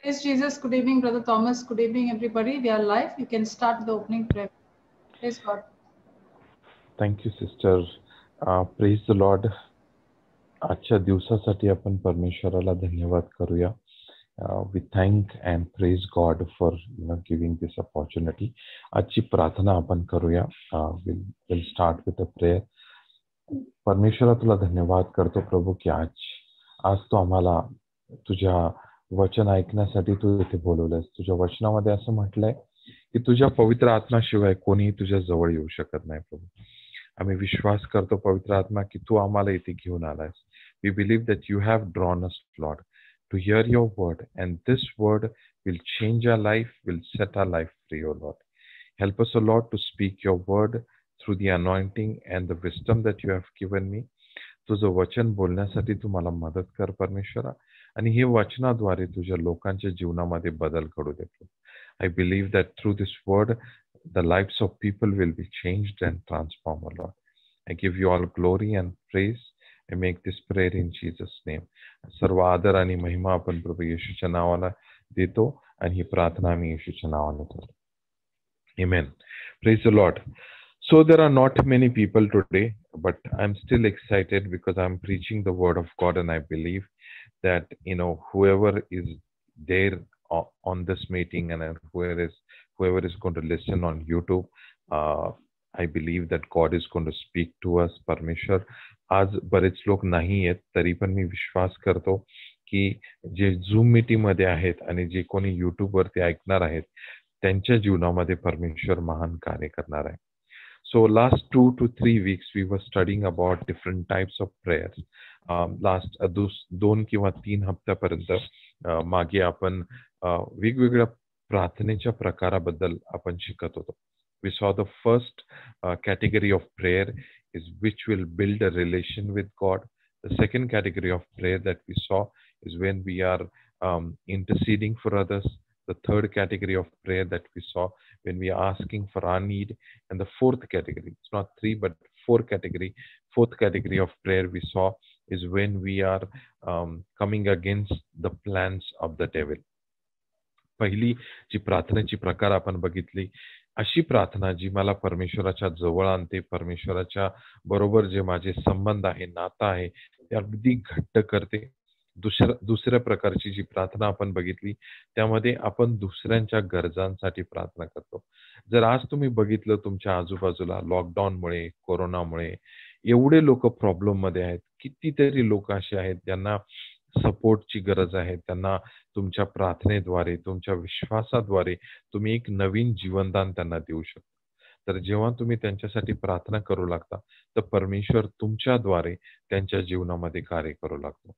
Praise Jesus. Good evening, Brother Thomas. Good evening, everybody. We are live. You can start the opening prayer. Praise God. Thank you, sister. Praise the Lord. आजच्या दिवसासाठी आपण परमेश्वराला धन्यवाद करूया. We thank and praise God for giving this opportunity. आजची प्रार्थना आपण करूया. We'll start with a prayer. परमेश्वरा तुला धन्यवाद करतो प्रभू की आज तू आम्हाला तुझ्या वचन ऐकण्यासाठी तू इथे बोलवलंस. तुझ्या वचनामध्ये असं म्हटलंय की तुझ्या पवित्र आत्म्याशिवाय कोणीही तुझ्या जवळ येऊ शकत नाही प्रभू. आम्ही विश्वास करतो पवित्र आत्मा की तू आम्हाला इथे घेऊन आलास. We believe that you have drawn us, Lord, to hear your word, and this word will change our life, will set our life free, O Lord. Help us, O Lord, to speak your word through the anointing and the wisdom that you have given me. तुझं वचन बोलण्यासाठी तू मला मदत कर परमेश्वरा, आणि हे वचनाद्वारे तुझ्या लोकांच्या जीवनामध्ये बदल घडू दे. I believe that through this word, the lives of people will be changed and transformed, O Lord. I give you all glory and praise. I make this prayer in Jesus' name. सर्व आदर आणि महिमा आपण प्रभू येशूच्या नावाला देतो, आणि ही प्रार्थना आम्ही येशूच्या नावाने करतो. Amen. Praise the Lord. So there are not many people today, but I'm still excited because I'm preaching the word of God, and I believe that whoever is there on this meeting and whoever is going to listen on YouTube, I believe that God is going to speak to us. परमेश्वर आज बरेच लोक नाही आहेत, तरी पण मी विश्वास करतो की जे झूम मीटिंग मध्ये आहेत आणि जे कोणी युट्यूब वरती ऐकणार आहेत त्यांच्या जीवनामध्ये परमेश्वर महान कार्य करणार आहे. So last 2 to 3 weeks we were studying about different types of prayers. Last 2 किंवा 3 हप्त्यापर्यंत मागे आपण वेगवेगळ्या प्रार्थनेच्या प्रकाराबद्दल आपण शिकत होतो. We saw the first category of prayer is which will build a relation with God. The second category of prayer that we saw is when we are interceding for others. The third category of prayer that we saw when we are asking for our need. And the fourth category, it's not 3 but 4 category, fourth category of prayer we saw is when we are coming against the plans of the devil. पहिली जी प्रार्थनेची प्रकार आपण बघितली, अशी प्रार्थना जी मला परमेश्वराच्या जवळ आणते, परमेश्वराच्या बरोबर जे माझे संबंध आहे, नातं आहे ते अगदी घट्ट करते. दुसऱ्या प्रकारची जी प्रार्थना आपण बघितली त्यामध्ये आपण दुसऱ्यांच्या गरजांसाठी प्रार्थना करतो. जर आज तुम्ही बघितलं तुमच्या आजूबाजूला लॉकडाऊनमुळे, कोरोनामुळे एवढे लोक प्रॉब्लेम मध्ये आहेत, कितीतरी लोक असे आहेत ज्यांना सपोर्टची गरज आहे, त्यांना तुमच्या प्रार्थनेद्वारे, तुमच्या विश्वासाद्वारे तुम्ही एक नवीन जीवनदान त्यांना देऊ शकता. तर जेव्हा तुम्ही त्यांच्यासाठी प्रार्थना करू लागता तर परमेश्वर तुमच्याद्वारे त्यांच्या जीवनामध्ये कार्य करू लागतो.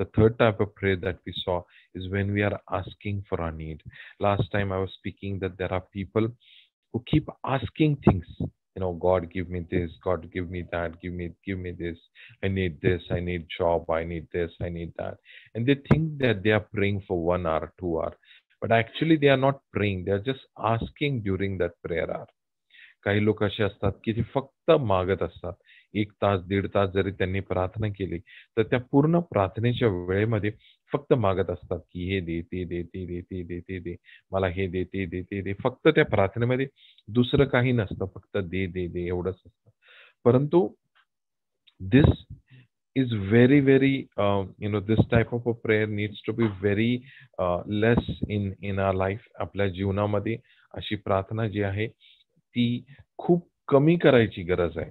The third type of prayer that we saw is when we are asking for our need. Last time I was speaking that there are people who keep asking things. God give me this, God give me that, give me this. I need this, I need job, I need this, I need that. And they think that they are praying for 1 hour, 2 hour. But actually they are not praying. They are just asking during that prayer hour. काही लोक असे असतात की ते फक्त मागत असतात. 1 तास 1.5 तास जरी त्यांनी प्रार्थना केली तर त्या पूर्ण प्रार्थनेच्या वेळेमध्ये फक्त मागत असतात की हे दे, ते दे, ते दे, ते दे, ते दे, मला हे दे, ते दे, ते दे. फक्त त्या प्रार्थनेमध्ये दुसरं काही नसतं, फक्त दे दे दे एवढंच असतं. परंतु this is very this type of a prayer needs to be very less in our life. आपल्या जीवनामध्ये अशी प्रार्थना जी आहे ती खूप कमी करायची गरज आहे.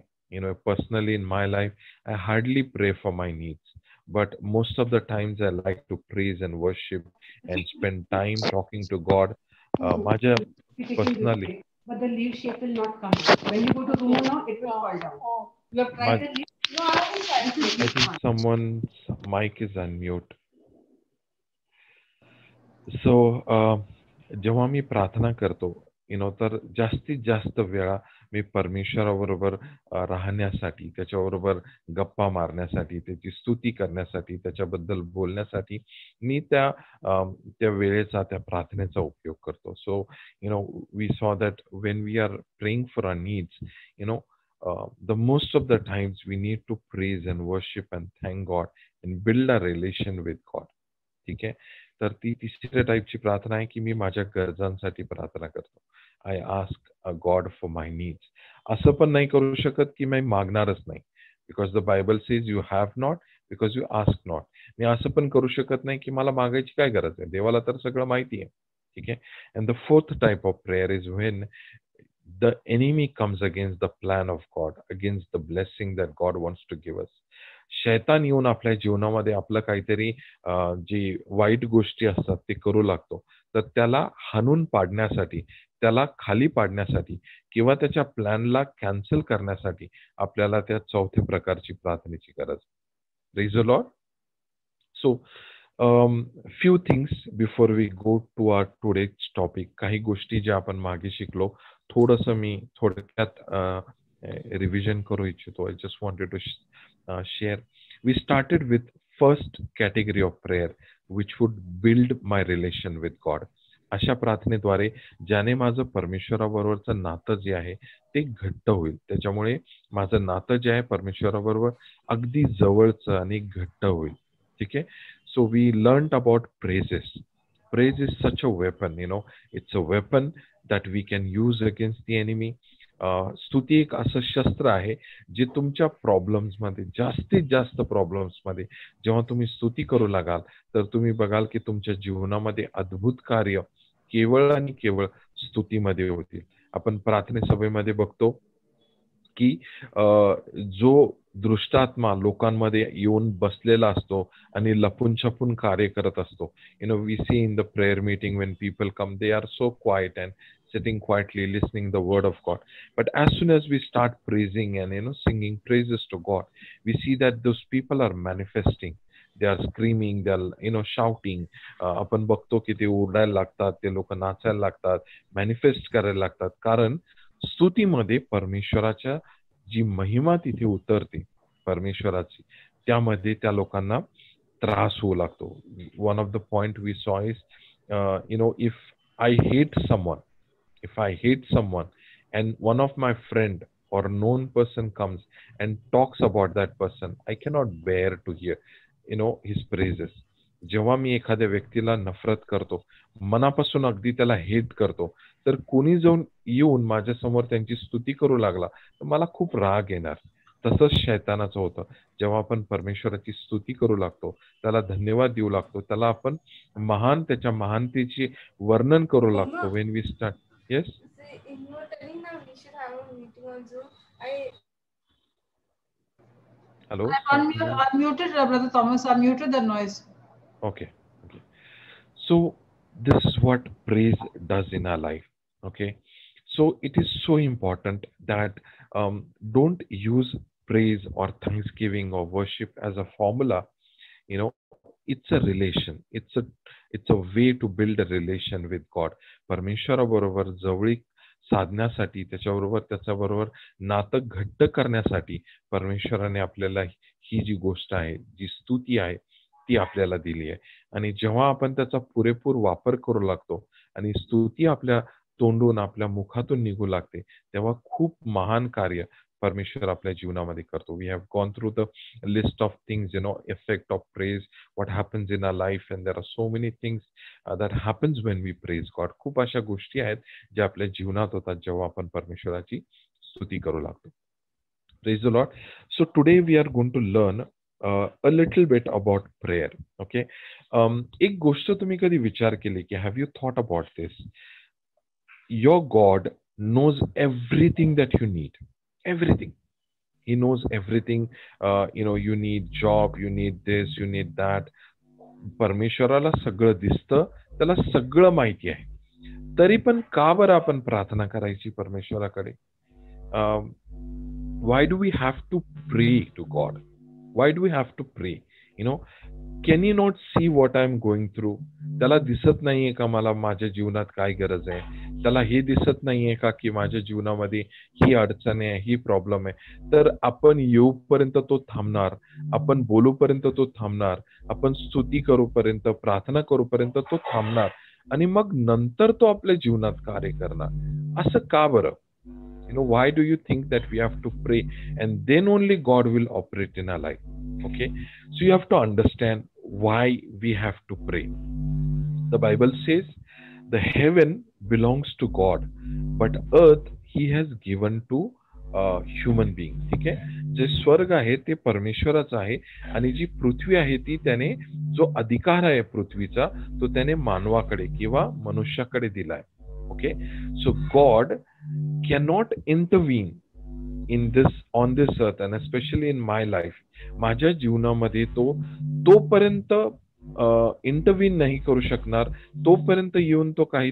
Personally in my life, I hardly pray for my needs. But most of the times I like to praise and worship and spend time talking to God. माझ्या personally. But the leaf shape will not come. When you go to room now, it will fall down. You have tried the leaf? No, I haven't tried. I think someone's mic is unmute. So जेव्हा मी प्रार्थना करतो तर जास्तीत जास्त वेळा मी परमेश्वराबरोबर राहण्यासाठी, त्याच्याबरोबर गप्पा मारण्यासाठी, त्याची स्तुती करण्यासाठी, त्याच्याबद्दल बोलण्यासाठी मी त्या वेळेचा, त्या प्रार्थनेचा उपयोग करतो. So we saw that when we are praying for our needs, the most of the times we need to praise and worship and thank God and build a relation with God. ठीक आहे. तर ती तिसऱ्या टाईपची प्रार्थना आहे की मी माझ्या गरजांसाठी प्रार्थना करतो. I ask a God for my needs. असं पण नाही करू शकत की मी मागणारच नाही. Because the Bible says you have not because you ask not. मी असं पण करू शकत नाही की मला मागायची काय गरज आहे. देवाला तर सगळं माहिती आहे. ठीक आहे. And the fourth type of prayer is when the enemy comes against the plan of God, against the blessing that God wants to give us. शैतान येऊन आपल्या जीवनामध्ये आपलं काहीतरी जी वाईट गोष्टी असतात ते करू लागतो. तर त्याला हाणून पाडण्यासाठी, त्याला खाली पाडण्यासाठी किंवा त्याच्या प्लॅनला कॅन्सल करण्यासाठी आपल्याला त्या चौथ्या प्रकारची प्रार्थनेची गरज. Praise the Lord. So few things before we go to our today's topic. काही गोष्टी ज्या आपण मागे शिकलो, थोडंसं मी थोडक्यात रिव्हिजन करू इच्छितो. I just wanted to share. We started with first category of prayer, which would build my relation with God. अशा प्रार्थनेद्वारे ज्याने माझं परमेश्वराबरोबरचं नातं जे आहे ते घट्ट होईल. त्याच्यामुळे माझं नातं जे आहे परमेश्वराबरोबर अगदी जवळचं आणि घट्ट होईल. ठीक आहे. So we learned about praises. Praise is such a weapon, it's a weapon that we can use against the enemy. स्तुती एक असं शस्त्र आहे जे तुमच्या प्रॉब्लेम्समध्ये, जास्तीत जास्त प्रॉब्लेम्समध्ये जेव्हा तुम्ही स्तुती करू लागाल तर तुम्ही बघाल की तुमच्या जीवनामध्ये अद्भुत कार्य केवळ आणि केवळ स्तुतीमध्ये होतील. आपण प्रार्थना सभेमध्ये बघतो की जो दृष्टात्मा लोकांमध्ये येऊन बसलेला असतो आणि लपून छपून कार्य करत असतो. We see in the prayer meeting when people come, they are so quiet and sitting quietly listening the word of God. But as soon as we start praising and singing praises to God, we see that those people are manifesting. They are screaming, they are shouting. आपण बघतो की ते ओरडायला लागतात, ते लोक नाचायला लागतात, manifest करायला लागतात. कारण स्तुतीमध्ये परमेश्वराच्या जी महिमा तिथे उतरते परमेश्वराची, त्यामध्ये त्या लोकांना त्रास होऊ लागतो. One of the point we saw is if I hate someone and one of my friend or known person comes and talks about that person, I cannot bear to hear his praises. जेव्हा मी एखाद्या व्यक्तीला नफरत करतो, मनापासून अगदी त्याला hate करतो, तर कोणी जाऊन येऊन माझ्या समोर त्यांची स्तुती करू लागला तर मला खूप राग येणार. तसंच शैतानाचं होतं. जेव्हा आपण परमेश्वराची स्तुती करू लागतो, त्याला धन्यवाद देऊ लागतो, त्याला आपण त्याच्या महानतेचे वर्णन करू लागतो. when we start, yes, hello, I'm unmuted, Brother Thomas. I muted the noise. Okay. So this is what praise does in our life. Okay. So it is so important that don't use praise or thanksgiving or worship as a formula. It's a relation. It's a way to build a relation with God. परमेश्वराबरोबर जवळीक साधण्यासाठी, त्याच्याबरोबर नातं घट्ट करण्यासाठी परमेश्वराने आपल्याला ही जी गोष्ट आहे, जी स्तुती आहे, ती आपल्याला दिली आहे. आणि जेव्हा आपण त्याचा पुरेपूर वापर करू लागतो आणि स्तुती आपल्या तोंडून, आपल्या मुखातून निघू लागते, तेव्हा खूप महान कार्य परमेश्वर आपल्या जीवनामध्ये करतो. We have gone through the list of things, effect of praise, what happens in our life, and there are so many things that happens when we praise God. खूप अशा गोष्टी आहेत ज्या आपल्या जीवनात होतात जेव्हा आपण परमेश्वराची स्तुती करू लागतो. Praise the Lord. So today we are going to learn a little bit about prayer. Okay. एक गोष्ट तुम्ही कधी विचार केली की have you thought about this? Your God knows everything that you need. Everything. He knows everything. You need job, you need this, you need that. परमेश्वराला सगळं दिसतं, त्याला सगळं माहिती आहे. तरी पण का बरं आपण प्रार्थना करायची परमेश्वराकडे? Why do we have to pray to God? Why do we have to pray? Can you not see what I am going through? त्याला दिसत नाहीये का मला माझ्या जीवनात काय गरज आहे? त्याला हे दिसत नाहीये का की माझ्या जीवनामध्ये ही अडचण आहे, ही प्रॉब्लेम आहे? तर आपण येऊपर्यंत तो थांबणार, आपण बोलूपर्यंत तो थांबणार, आपण स्तुती करूपर्यंत, प्रार्थना करूपर्यंत तो थांबणार आणि मग नंतर तो आपल्या जीवनात कार्य करणार. असं का बरं? Why do you think that we have to pray and then only God will operate in our life? Okay, so you have to understand why we have to pray. The Bible says the heaven belongs to God, but earth he has given to human beings. ठीक आहे, जे स्वर्ग आहे ते परमेश्वराचं आहे आणि जी पृथ्वी आहे ती त्याने, जो अधिकार आहे पृथ्वीचा, तो त्याने मानवाकडे किंवा मनुष्याकडे दिलाय. Okay, so God cannot intervene in this, on this earth, and especially in my life, माझ्या जीवनामध्ये तो तोपर्यंत इंटरव्हीन नाही करू शकणार, तोपर्यंत येऊन तो काही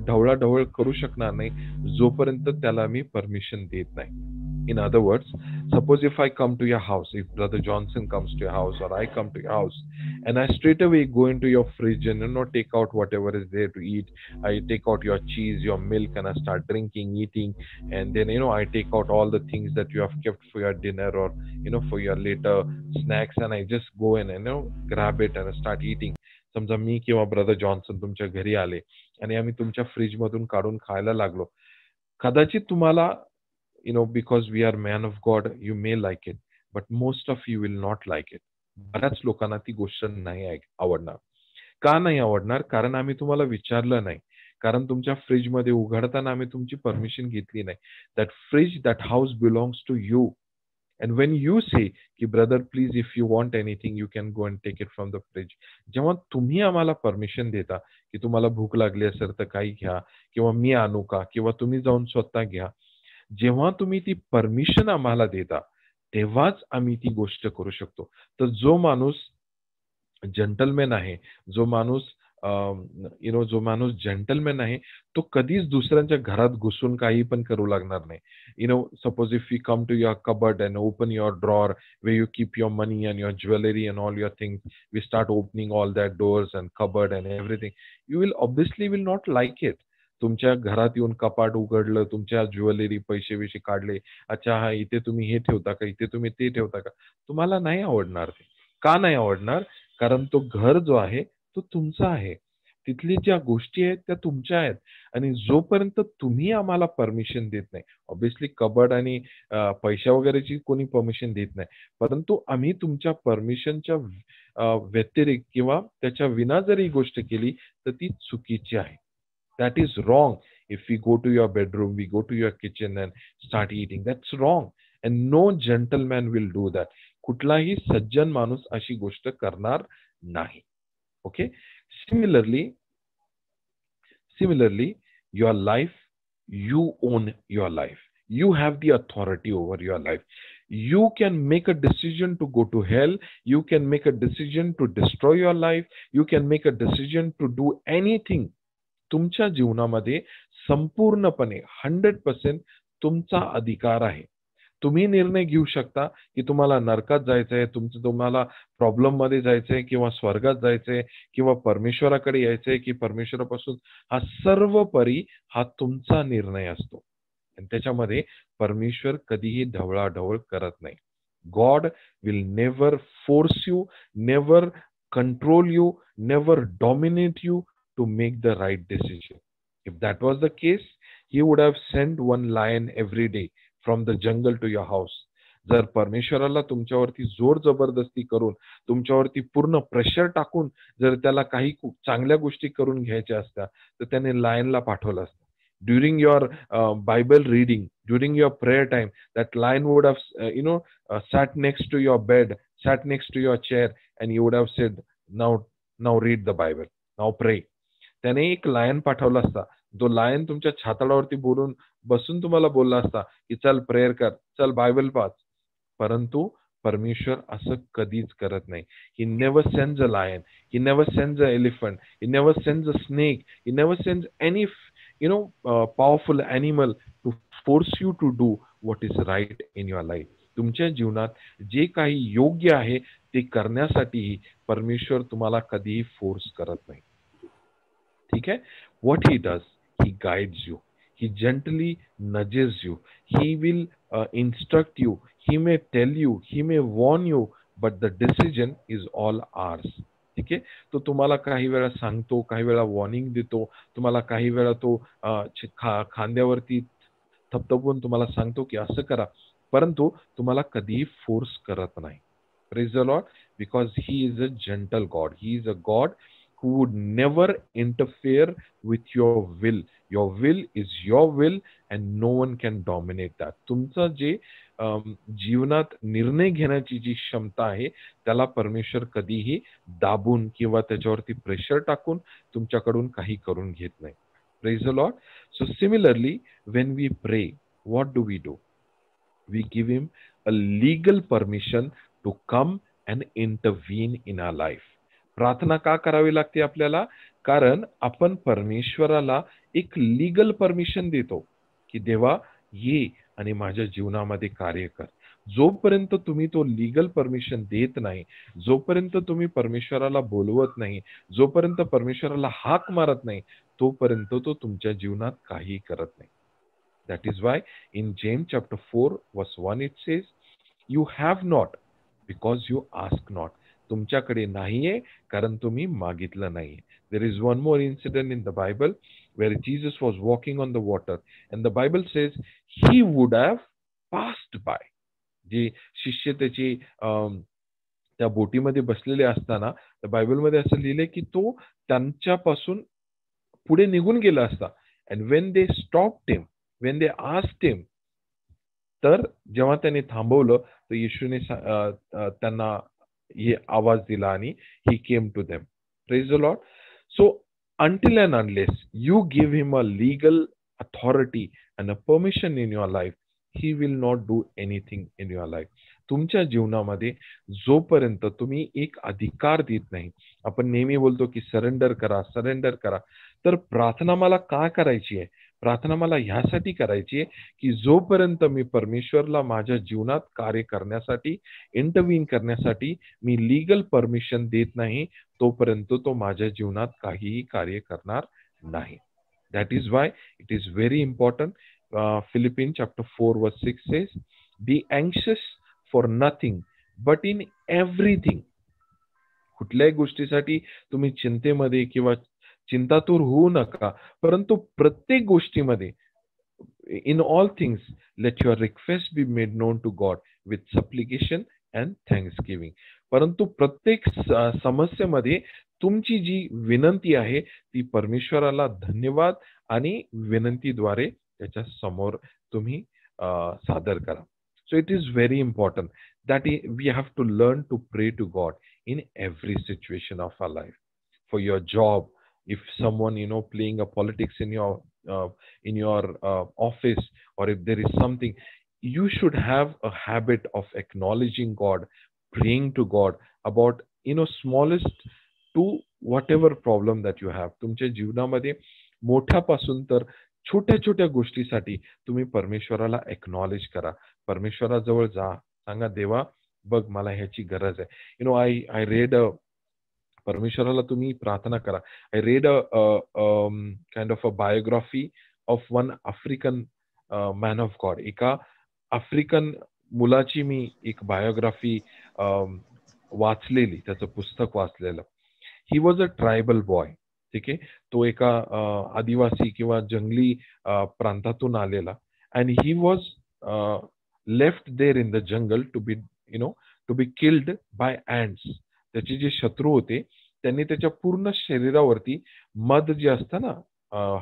ढवळाढवळ करू शकणार नाही जोपर्यंत त्याला मी परमिशन देत नाही. In other words, suppose if I come to your house, if Brother Johnson comes to your house or I come to your house, and I straight away go into your fridge and take out whatever is there to eat. I take out your cheese, your milk, and I start drinking, eating, and then I take out all the things that you have kept for your dinner or for your later snacks, and I just go in and grab it and I start eating. समजा मी किंवा brother Johnson तुमच्या घरी आले आणि आम्ही तुमच्या fridge मधून काढून खायला लागलो. कदाचित तुम्हाला because we are man of God, you may like it, but most of you will not like it. बऱ्याच लोकांना ती गोष्ट नाही आवडणार. का नाही आवडणार? कारण आम्ही तुम्हाला विचारलं नाही, कारण तुमच्या फ्रीज मध्ये उघडताना आम्ही तुमची परमिशन घेतली नाही. That fridge, that house belongs to you. And when you say की brother please if you want anything you can go and take it from the fridge, जेव्हा तुम्ही आम्हाला परमिशन देता की तुम्हाला भूक लागली असेल तर काही घ्या, किंवा मी आणू का, किंवा तुम्ही जाऊन स्वतः घ्या, जेव्हा तुम्ही ती परमिशन आम्हाला देता तेव्हाच आम्ही ती गोष्ट करू शकतो. तर जो माणूस जेंटलमॅन आहे, जो माणूस जो माणूस जेंटलमॅन आहे, तो कधीच दुसऱ्यांच्या घरात घुसून काही पण करू लागणार नाही. Suppose if you come to your cupboard and open your drawer where you keep your money and your jewelry and all your things, we start opening all that doors and cupboard and everything, you will obviously will not like it. तुमच्या घरात येऊन कपाट उघडलं, तुमच्या jewellery पैसे विषय काढले, अच्छा हा इथे तुम्ही हे ठेवता का, इथे तुम्ही ते ठेवता का, तुम्हाला नाही आवडणार. ते का नाही आवडणार? कारण तो घर जो आहे तो तुमचा आहे, तिथली ज्या गोष्टी आहेत त्या तुमच्या आहेत, आणि जोपर्यंत तुम्ही आम्हाला परमिशन देत नाही, ऑब्विसली कबर्ड आणि पैसा वगैरेची कोणी परमिशन देत नाही, परंतु आम्ही तुमच्या परमिशनच्या व्यतिरिक्त किंवा त्याच्या विना जरी गोष्ट केली तर ती चुकीची आहे. That is wrong. If we go to your bedroom, we go to your kitchen and start eating, that's wrong. And no gentleman will do that. कुठलाही सज्जन माणूस अशी गोष्ट करणार नाही. Okay? Similarly, your life, you own your life. You have the authority over your life. You can make a decision to go to hell. You can make a decision to destroy your life. You can make a decision to do anything. तुमच्या जीवनामध्ये संपूर्णपणे 100% तुमचा अधिकार आहे. तुम्ही निर्णय घेऊ शकता की तुम्हाला नरकात जायचंय, तुम्हाला प्रॉब्लेम मध्ये जायचंय, किंवा स्वर्गात जायचंय, किंवा परमेश्वराकडे यायचंय, की परमेश्वरापासून. हा सर्वपरी हा तुमचा निर्णय असतो, आणि त्याच्यामध्ये परमेश्वर कधीही ढवळाढवळ करत नाही. God will never force you, never control you, never dominate you to make the right decision. If that was the case, he would have sent one lion every day from the jungle to your house. जर परमेश्वराला तुमच्यावरती जोर जबरदस्ती करून, तुमच्यावरती पूर्ण pressure टाकून जर त्याला काही चांगल्या गोष्टी करून घ्यायच्या असत्या तर त्याने लायनला पाठवलं असतं. During your Bible reading, during your prayer time, that lion would have sat next to your bed, sat next to your chair, and you would have said, now read the Bible, now pray. त्याने एक lion पाठवला असता, तो lion तुमच्या छाताडावरती बसून तुम्हाला बोलला असता की चल प्रेयर कर, चल बायबल वाच. परंतु परमेश्वर असं कधीच करत नाही. He never sends a lion, he never sends a elephant, he never sends a snake, he never sends any powerful animal to force you to do what is right in your life. तुमच्या जीवनात जे काही योग्य आहे ते करण्यासाठी परमेश्वर तुम्हाला कधीही फोर्स करत नाही. ठीक है? What he does, he guides you. He gently nudges you. He will instruct you. He may tell you. He may warn you. But the decision is all ours. ठीक आहे? तो तुम्हाला काही वेळा सांगतो, काही वेळा वॉर्निंग देतो, तुम्हाला काही वेळा तो खांद्यावरती थपथपून तुम्हाला सांगतो की असं करा, परंतु तुम्हाला कधीही फोर्स करत नाही. Praise the Lord. because he is a gentle God. He is a God who would never interfere with your will. Your will is your will and no one can dominate that. तुमचं जे जीवनात निर्णय घेण्याची जी क्षमता आहे त्याला परमेश्वर कधीही दाबून किंवा त्याच्यावरती प्रेशर टाकून तुमच्याकडून काही करून घेत नाही. Praise the Lord. So similarly, when we pray, what do? We give him a legal permission to come and intervene in our life. प्रार्थना का करावी लागते आपल्याला? कारण आपण परमेश्वराला एक लीगल परमिशन देतो की देवा ये आणि माझ्या जीवनामध्ये कार्य कर. जोपर्यंत तुम्ही तो लीगल परमिशन देत नाही, जोपर्यंत तुम्ही परमेश्वराला बोलवत नाही, जोपर्यंत परमेश्वराला हाक मारत नाही, तोपर्यंत तो तुमच्या जीवनात काही करत नाही. That is why in James chapter 4 verse 1 it says, you have not because you ask not. तुमच्याकडे नाहीये कारण तुम्ही मागितलं नाहीये. There is one more incident in the Bible where Jesus was walking on the water and the Bible says he would have passed by. जे शिष्य त्याचे त्या बोटीमध्ये बसलेले असताना त्या बायबलमध्ये असं लिहिलंय की तो त्यांच्यापासून पुढे निघून गेला असता. And when they stopped him, when they asked him, तर जेव्हा त्याने थांबवलं तर येशूने त्यांना हे आवाज दिला आणि he came to them. Praise the Lord. So until and unless you give him a legal authority and a permission in your life, he will not do anything in your life. तुमच्या जीवनामध्ये जोपर्यंत तुम्ही एक अधिकार देत नाही, आपण नेहमी बोलतो की सरेंडर करा, सरेंडर करा. तर प्रार्थना मला का करायची आहे? प्रार्थना मला ह्यासाठी करायची आहे की जोपर्यंत मी परमेश्वरला माझ्या जीवनात कार्य करण्यासाठी, इंटरव्हीन करण्यासाठी मी लीगल परमिशन देत नाही, तोपर्यंत तो माझ्या जीवनात काहीही कार्य करणार नाही. That is why it is very important. Philippians chapter 4 verse 6 says, be anxious for nothing but in everything. कुठल्याही गोष्टीसाठी तुम्ही चिंतेमध्ये किंवा चिंतातूर होऊ नका, परंतु प्रत्येक गोष्टीमध्ये in all things let your request be made known to God with supplication and thanksgiving. परंतु प्रत्येक समस्येमध्ये तुमची जी विनंती आहे ती परमेश्वराला धन्यवाद आणि विनंतीद्वारे त्याच्या समोर तुम्ही सादर करा. So it is very important that we have to learn to pray to God in every situation of our life. For your job, if someone playing a politics in your office, or if there is something, you should have a habit of acknowledging God, praying to God about smallest to whatever problem that you have. तुमच्या जीवनामध्ये मोठ्यापासून तर छोट्या छोट्या गोष्टीसाठी तुम्ही परमेश्वराला acknowledge करा. परमेश्वराजवळ जा, सांगा देवा बघ मला ह्याची गरज आहे. I read परमेश्वराला तुम्ही प्रार्थना करा. I read a kind of a biography of one African man of God. एका आफ्रिकन मुलाची मी एक बायोग्राफी वाचलेली, त्याचं पुस्तक वाचलेलं. He was a tribal boy. ठीक आहे, तो एका आदिवासी किंवा जंगली प्रांतातून आलेला. And he was left there in the jungle to be killed by ants. त्याचे जे शत्रू होते त्यांनी त्याच्या पूर्ण शरीरावरती मध जे असतं ना,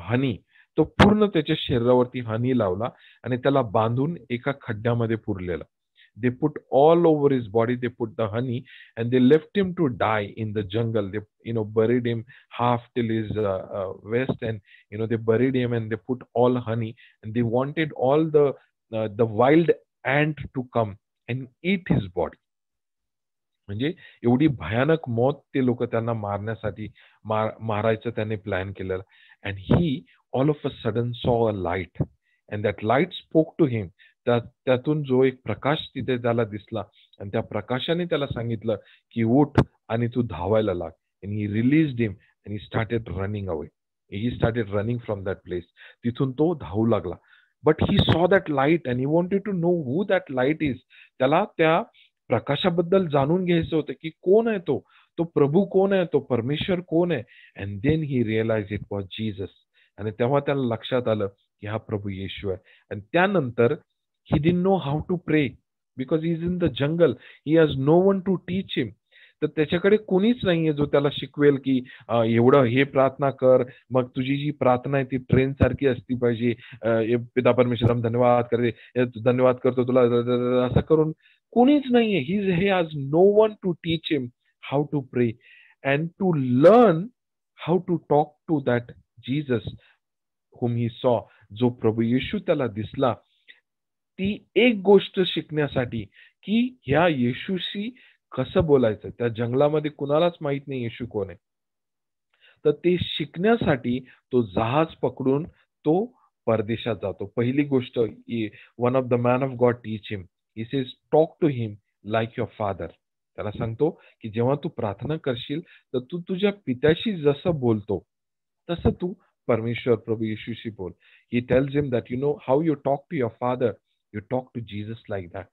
हनी, तो पूर्ण त्याच्या शरीरावरती हनी लावला आणि त्याला बांधून एका खड्ड्यामध्ये पुरलेला. They put all over his body, they put the honey and they left him to die in the jungle. They buried him half till his waist, and they buried him and they put all honey, and they wanted all the wild ant to come and eat his body. म्हणजे एवढी भयानक मौत ते लोक त्यांना मारण्यासाठी मारायचं त्याने प्लॅन केलेला. And he all of a sudden saw a light and that light spoke to him. त्यातून जो एक प्रकाश तिथे त्याला दिसला आणि त्या प्रकाशाने त्याला सांगितलं की उठ आणि तू धावायला लाग. And he released him and he started running away. He started running from that place. तिथून तो धावू लागला. But he saw that light and he wanted to know who that light is. त्याला त्या प्रकाशाबद्दल जाणून घ्यायचं होतं की कोण आहे तो प्रभू कोण आहे, तो परमेश्वर कोण आहे. And then he realize it was Jesus. आणि तेव्हा त्याला लक्षात आलं की हा प्रभू येशू आहे. आणि त्यानंतर he didn't know how to pray because he's in the jungle. He has no one to teach him. तर त्याच्याकडे कोणीच नाहीये जो त्याला शिकवेल की एवढं हे प्रार्थना कर, मग तुझी जी प्रार्थना आहे ती ट्रेन सारखी असली पाहिजे. पिता परमेश्वर धन्यवाद करते, धन्यवाद करतो तुला, असं करून कोणीच नाहीये. He has no one to teach him how to pray and to learn how to talk to that Jesus whom he saw. जो प्रभू येशू त्याला दिसला, ती एक गोष्ट शिकण्यासाठी की ह्या येशूशी कसं बोलायचं. त्या जंगलामध्ये कुणालाच माहित नाही येशू कोण आहे. तर ते शिकण्यासाठी तो जहाज पकडून तो परदेशात जातो. पहिली गोष्ट, one of the man of God teach him, he says talk to him like your father. त्याला सांगतो की जेव्हा तू प्रार्थना करशील तर तू तुझ्या पित्याशी जसं बोलतो तसं तू परमेश्वर प्रभू येशूशी बोल. He tells him that, how you talk to your father, you talk to Jesus like that.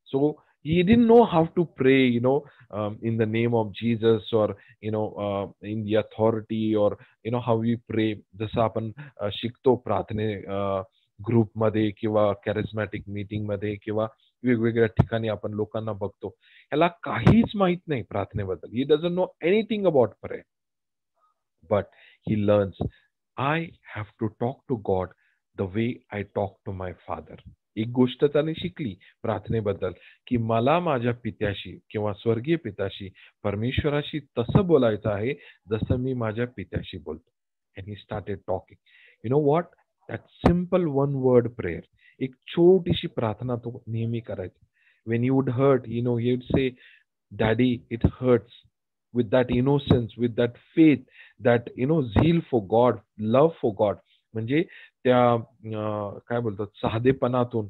So he didn't know how to pray, in the name of Jesus, or, in the authority, or, how we pray. जसं आपण शिकतो प्रार्थने ग्रुपमध्ये किंवा कॅरिझमॅटिक meeting मध्ये किंवा वेगवेगळ्या ठिकाणी आपण लोकांना बघतो. ह्याला काहीच माहित नाही प्रार्थनेबद्दल. He doesn't know anything about prayer. But he learns, I have to talk to God the way I talk to my father. एक गोष्ट त्याने शिकली प्रार्थनेबद्दल की मला माझ्या पित्याशी किंवा स्वर्गीय पित्याशी, परमेश्वराशी तसं बोलायचं आहे जसं मी माझ्या पित्याशी बोलतो. And he started talking. You know what? That simple one word prayer, एक छोटीशी प्रार्थना तो नेहमी करायचा. When he would hurt, he would say, Daddy, it hurts. With that innocence, with that faith, that zeal for God, love for God. म्हणजे त्या काय बोलतात साधेपणातून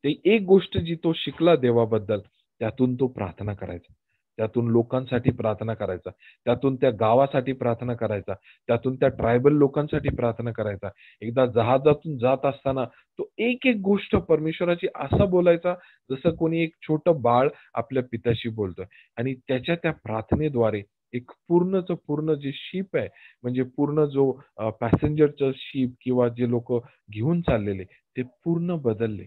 ते एक गोष्ट जी तो शिकला देवाबद्दल, त्यातून तो प्रार्थना करायचा, त्यातून लोकांसाठी प्रार्थना करायचा, त्यातून त्या गावासाठी प्रार्थना करायचा, त्यातून त्या ट्रायबल लोकांसाठी प्रार्थना करायचा. एकदा जहाजातून जात असताना तो एक एक गोष्ट परमेश्वराची असं बोलायचा जसं कोणी एक छोटं बाळ आपल्या पित्याशी बोलतोय. आणि त्याच्या त्या प्रार्थनेद्वारे एक पूर्णचं पूर्ण जे शिप आहे, म्हणजे पूर्ण जो पॅसेंजरचं शिप किंवा जे लोक घेऊन चाललेले ते पूर्ण बदलले.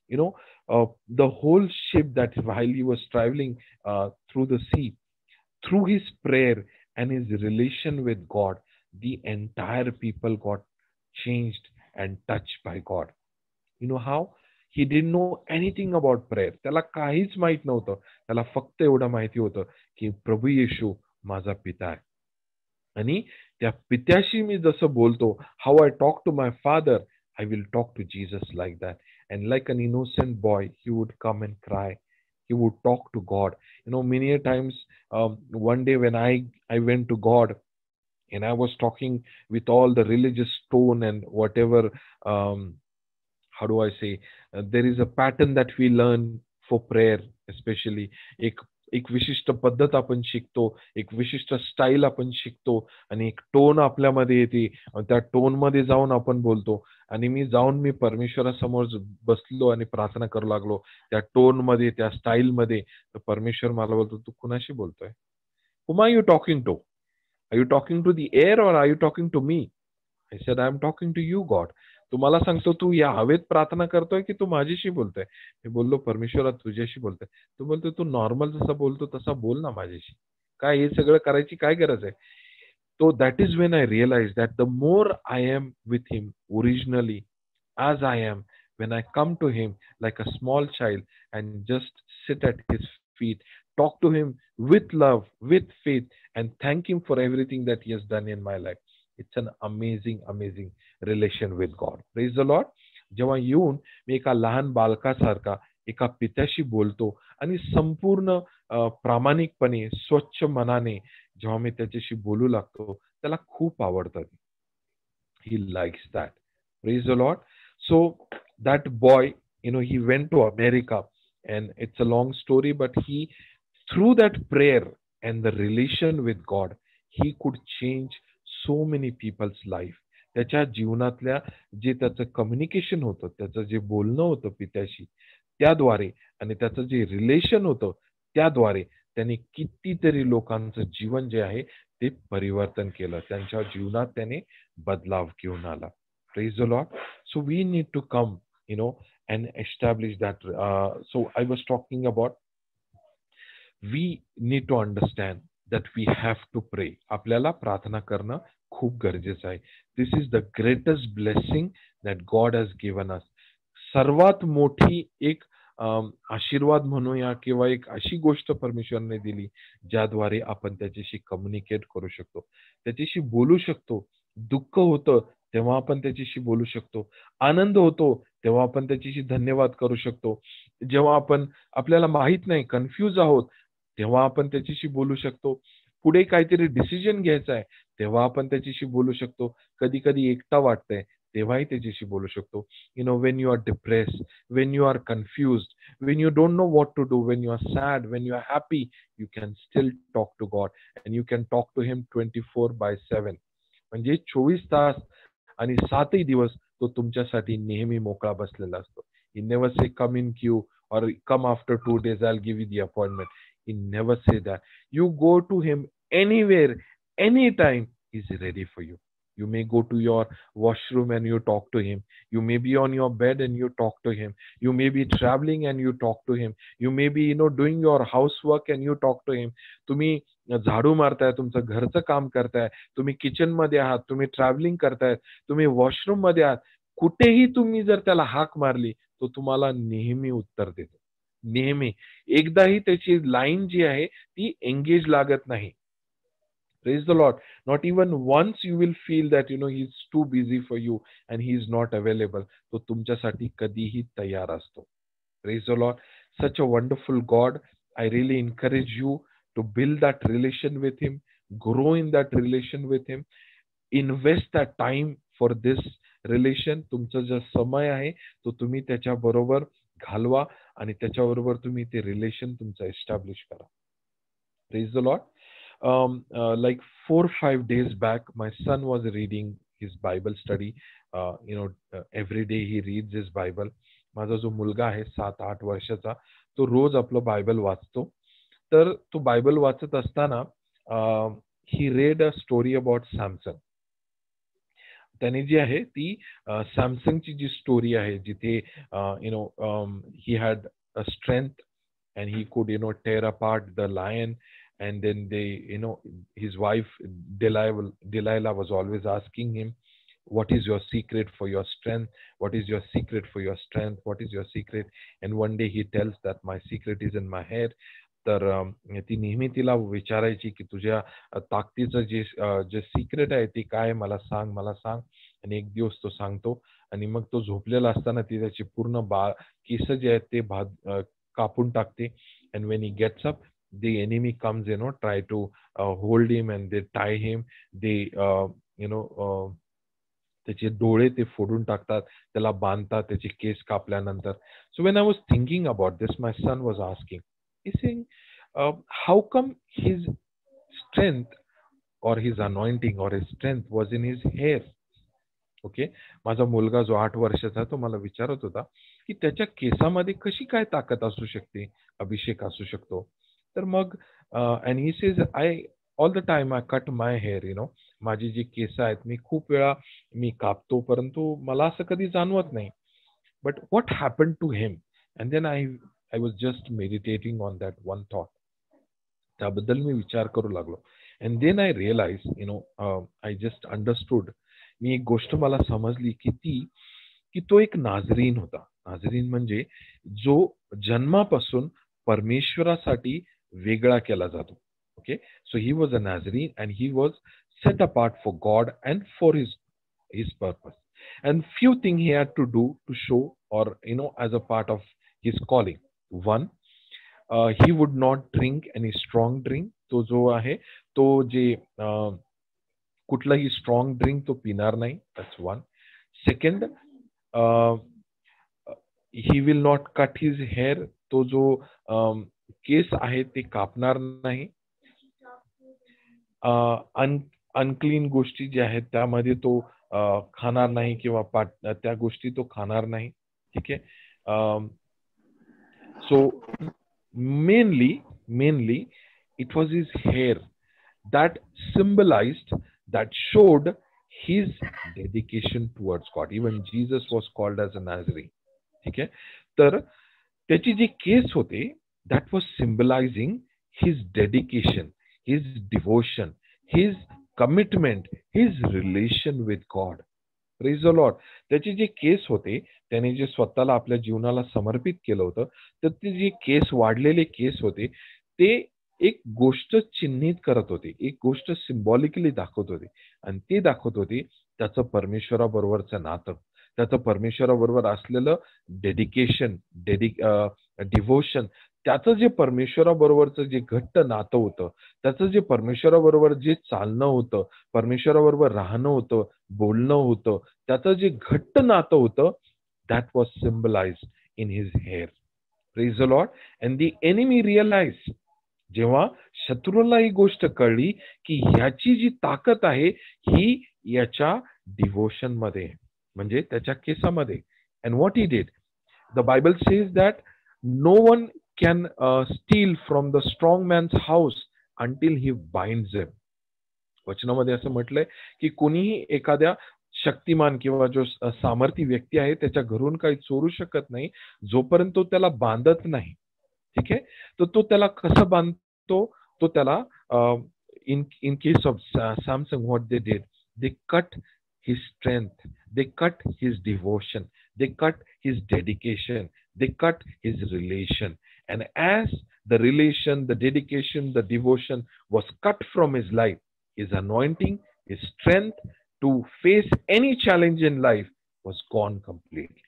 The whole ship, that while he was traveling through the sea, through his prayer and his relation with God, the entire people got changed and touched by God. You know how? He didn't know anything about prayer. त्याला काहीच माहित नव्हतं. त्याला फक्त एवढं माहिती होतं की प्रभू येशू माझा पिता आहे आणि त्या पित्याशी मी जसं बोलतो, how I talk to my father, I will talk to Jesus like that. And like an innocent boy, he would come and cry. He would talk to God. Many a times, one day when I went to God and I was talking with all the religious tone and whatever, how do I say, there is a pattern that we learn for prayer, especially. एक विशिष्ट पद्धत आपण शिकतो, एक विशिष्ट style आपण शिकतो आणि एक टोन आपल्यामध्ये येते. त्या टोन मध्ये जाऊन आपण बोलतो. आणि मी परमेश्वरासमोर बसलो आणि प्रार्थना करू लागलो त्या टोन मध्ये, त्या स्टाईल मध्ये. तर परमेश्वर मला बोलतो, तू कुणाशी बोलतोय? Whom are you talking to? Are you talking to the air or are you talking to me? I said, I am talking to you, God. तुम्हाला सांगतो, तू या हवेत प्रार्थना करतोय की तू माझ्याशी बोलतोय? मी बोललो, परमेश्वरा तुझ्याशी बोलतोय. तू बोलतो, तू नॉर्मल जसा बोलतो तसा बोल ना माझ्याशी. काय हे सगळं करायची काय गरज आहे? So that is when I realized that the more I am with him originally, as I am, when I come to him like a small child and just sit at his feet, talk to him with love, with faith, and thank him for everything that he has done in my life. It's an amazing, amazing relation with God. Praise the Lord. जेव्हा येऊन मी एका लहान बालकासारखा एका पित्याशी बोलतो आणि संपूर्ण प्रामाणिकपणे स्वच्छ मनाने जेव्हा मी त्याच्याशी बोलू लागतो, त्याला खूप आवडतं. He likes that. Praise the Lord. So that boy, he went to America, and it's a long story, but he, through that prayer and the relation with God, he could change so many people's life. त्याच्या जीवनातल्या जे त्याचं communication होतं, त्याचं जे बोलणं होतं पित्याशी, त्याद्वारे आणि त्याचं जे रिलेशन होतं त्याद्वारे त्याने कितीतरी लोकांचं जीवन जे आहे ते परिवर्तन केलं. त्यांच्या जीवनात त्याने बदलाव घेऊन आला. Praise the Lord. So we need to come, and establish that. So I was talking about we need to understand that we have to pray. आपल्याला प्रार्थना करणं खूप गरजेचं आहे. This is the greatest blessing that God has given us. सर्वात मोठी एक आशीर्वाद म्हणूया किंवा एक अशी गोष्ट परमेश्वरने दिली ज्याद्वारे आपण त्याच्याशी कम्युनिकेट करू शकतो, त्याच्याशी बोलू शकतो. दुःख होतं तेव्हा आपण त्याच्याशी बोलू शकतो, आनंद होतो तेव्हा आपण त्याच्याशी धन्यवाद करू शकतो, जेव्हा आपण आपल्याला माहित नाही, कन्फ्यूज आहोत, तेव्हा आपण त्याच्याशी बोलू शकतो, पुढे काहीतरी डिसिजन घ्यायचा आहे तेव्हा आपण त्याच्याशी बोलू शकतो, कधी कधी एकटा वाटतंय तेव्हाही त्याच्याशी बोलू शकतो. When you are depressed, when you are confused, when you don't know what to do, when you are sad, when you are happy, you can still talk to God and you can talk to him 24/7. म्हणजे 24 तास आणि 7ही दिवस तो तुमच्यासाठी नेहमी मोकळा बसलेला असतो. He never say come in queue or come after 2 days I'll give you the appointment. He never say that. You go to him anywhere, anytime, he's ready for you. You may go to your washroom and you talk to him. You may be on your bed and you talk to him. You may be traveling and you talk to him. You may be, doing your housework and you talk to him. तुम्ही झाडू मारताय, तुमचं घरचं काम करताय, तुम्ही kitchen मध्ये आहात, तुम्ही ट्रॅव्हलिंग करताय, तुम्ही वॉशरूम मध्ये आहात, कुठेही तुम्ही जर त्याला हाक मारली तो तुम्हाला नेहमी उत्तर देतो. नेहमी. एकदाही त्याची लाईन जी आहे ती एंगेज लागत नाही. Praise the Lord. Not even once you will feel that he's too busy for you and he is not available. तो तुमच्यासाठी कधीही तयार असतो. Praise the Lord. Such a wonderful God. I really encourage you to build that relation with him, grow in that relation with him, invest that time for this relation. तुमचा जो समय आहे तो तुम्ही त्याच्याबरोबर घालवा आणि त्याच्याबरोबर तुम्ही ते रिलेशन तुमचं एस्टॅब्लिश करा. Praise the Lord. Like 4 or 5 days back, my son was reading his Bible study. Every day he reads his Bible. माझा जो मुलगा आहे 7-8 वर्षाचा, तो रोज आपलं बायबल वाचतो. तर तो बायबल वाचत असताना he read a story about Samson. त्याने जी आहे ती सॅमसंगची जी स्टोरी आहे जिथे he had a strength and he could tear apart the lion. And then his wife Delilah was always asking him, what is your secret for your strength? What is your secret for your strength? What is your secret? And one day he tells that my secret is in my hair. तर ती नेहमी तिला विचारायची की तुझ्या ताकदीचं जे secret आहे ते काय, मला सांग. आणि एक दिवस तो सांगतो आणि मग तो झोपलेला असताना ती त्याची पूर्ण केस जे आहेत ते कापून टाकते. And when he gets up, the enemy comes, try to hold him and they tie him. They, त्याचे डोळे ते फोडून टाकतात, त्याला बांधतात, त्याचे केस कापल्यानंतर. So when I was thinking about this, my son was asking, he's saying, how come his strength or his anointing or his strength was in his hair? Okay, माझा मुलगा जो 8 वर्षाचा तो मला विचारत होता की त्याच्या केसामध्ये कशी काय ताकद असू शकते, अभिषेक असू शकतो. तर मग and he says, all the time I cut my hair, माझी जी केस आहेत मी खूप वेळा मी कापतो, परंतु मला असं कधी जाणवत नाही. But what happened to him? And then I was just meditating on that one thought. त्याबद्दल मी विचार करू लागलो. And then I realized, I just understood. मी एक गोष्ट मला समजली की तो एक नाझरीन होता. नाझरीन म्हणजे जो जन्मापासून परमेश्वरासाठी वेगळा केला जातो. Okay, so he was a Nazarene and he was set apart for God and for his purpose. And few things he had to do to show or as a part of his calling. One, he would not drink any strong drink. तो जो आहे तो जे कुठलाही strong drink तो पिणार नाही. That's one. Second, he will not cut his hair. तो जो केस आहे ते कापणार नाही. अनक्लीन गोष्टी ज्या आहेत त्यामध्ये तो खाणार नाही किंवा त्या गोष्टी तो खाणार नाही. ठीक आहे. So mainly it was his hair that symbolized, that showed his dedication towards God. Even Jesus was called as a Nazarene. ठीक आहे. तर त्याची जी केस होते that was symbolizing his dedication, his devotion, his commitment, his relation with God. Praise the Lord. त्याचे जे केस होते, त्याने जे स्वतःला आपल्या जीवनाला समर्पित केलं होतं, तर ते जे केस, वाढलेले केस होते, ते एक गोष्ट चिन्हित करत होते, एक गोष्ट सिम्बॉलिकली दाखवत होते. आणि ते दाखवत होते त्याचं परमेश्वराबरोबरचं नातं, त्याचं परमेश्वराबरोबर असलेलं डेडिकेशन, डिव्होशन, त्याचं जे परमेश्वराबरोबरचं जे घट्ट नातं होतं, त्याचं जे परमेश्वराबरोबर जे चालणं होतं, परमेश्वराबरोबर राहणं होतं, बोलणं होतं, त्याचं जे घट्ट नातं होतं, that was symbolised in his hair. Praise the Lord. And the enemy realise, जेव्हा शत्रूला ही गोष्ट कळली की ह्याची जी ताकद आहे ही याच्या डिव्होशन मध्ये, म्हणजे त्याच्या केसामध्ये. And what he did, the Bible says that no one can steal from the strong man's house until he binds him. वचनामध्ये असं म्हटलंय की कोणीही एखाद्या शक्तिमान किंवा जो सामर्थी व्यक्ती आहे त्याच्या घरून काही चोरू शकत नाही जोपर्यंत तो त्याला बांधत नाही. ठीक आहे. तर तो त्याला कसं बांधतो, तो त्याला in case of Samson, what they did, they cut his strength, they cut his devotion, they cut his dedication, they cut his relation. And as the relation, the dedication, the devotion was cut from his life, his anointing, his strength to face any challenge in life was gone completely.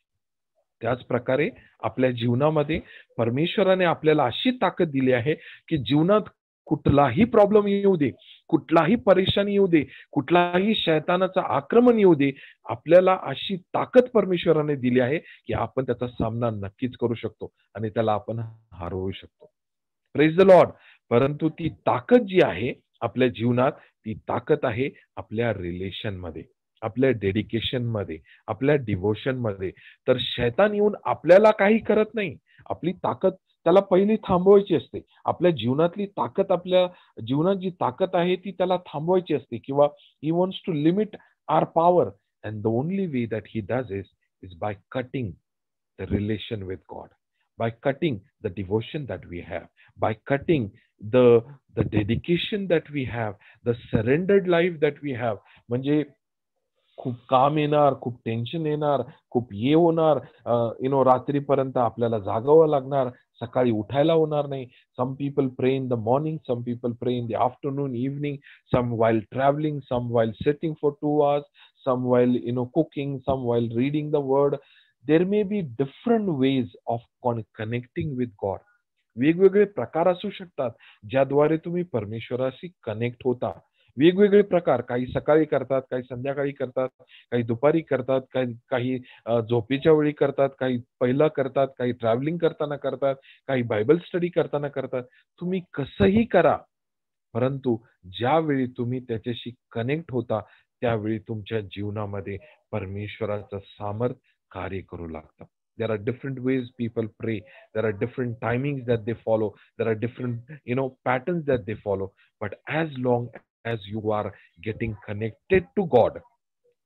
त्याच प्रकारे आपल्या जीवनामध्ये परमेश्वराने आपल्याला अशी ताकद दिली आहे की जीवनात कुठलाही प्रॉब्लेम येऊ दे, कुठलाही परेशानी येऊ दे, कुठलाही शैतानाचं आक्रमण येऊ दे, आपल्याला अशी ताकद परमेश्वराने दिली आहे की आपण त्याचा सामना नक्कीच करू शकतो आणि त्याला आपण हरवू शकतो. Praise the Lord. परंतु ती ताकद जी आहे आपल्या जीवनात, ती ताकद आहे आपल्या रिलेशन मध्ये, आपल्या डेडिकेशन मध्ये, आपल्या डिव्होशन मध्ये. तर शैतान येऊन आपल्याला काही करत नाही. आपली ताकद त्याला पहिली थांबवायची असते. आपल्या जीवनातली ताकद, आपल्या जीवनात जी ताकद आहे ती त्याला थांबवायची असते, किंवा he wants to limit our power. And the only way that he does is by cutting the relation with God, by cutting the devotion that we have, by cutting the dedication that we have, the surrendered life that we have. म्हणजे खूप काम येणार, खूप tension येणार, खूप ये होणार, रात्रीपर्यंत आपल्याला जागावं लागणार, सकाळी उठायला होणार नाही. Some people pray in the morning, some people pray in the afternoon, evening, some while traveling, some while sitting for 2 hours, some while cooking, some while reading the word. There may be different ways of connecting with God. वेगवेगळे प्रकार असू शकतात ज्याद्वारे तुम्ही परमेश्वराशी connect होता. वेगवेगळे प्रकार, काही सकाळी करतात, काही संध्याकाळी करतात, काही दुपारी करतात, काही झोपेच्या वेळी करतात, काही पहिला करतात, काही ट्रॅव्हलिंग करताना करतात, काही बायबल स्टडी करताना करतात. तुम्ही कसंही करा, परंतु ज्यावेळी तुम्ही त्याच्याशी कनेक्ट होता त्यावेळी तुमच्या जीवनामध्ये परमेश्वराचं सामर्थ्य कार्य करू लागतं. There are different ways people pray. There are different timings that they follow. There are different, patterns that they follow. But as long as you are getting connected to God,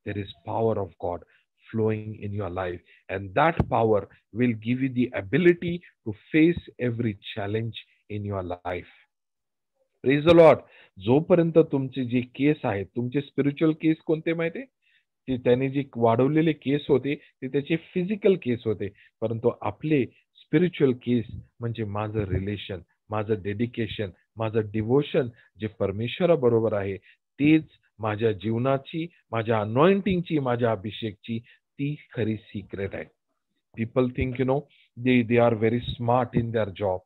there is power of God flowing in your life. And that power will give you the ability to face every challenge in your life. Praise the Lord. जोपर्यंत तुमचे जे केस आहेत, तुमचे spiritual केस कोणते माहिती, ते त्याने जे वाढवलेले केस होते ते त्याचे फिजिकल केस होते, परंतु आपले स्पिरिच्युअल केस म्हणजे माझं रिलेशन, माझं डेडिकेशन, माझं डिव्होशन जे परमेश्वराबरोबर आहे, तेच माझ्या जीवनाची, माझ्या अनॉइंटिंगची, माझ्या अभिषेकची ती खरी सिक्रेट आहे. People think, they are very smart in their job,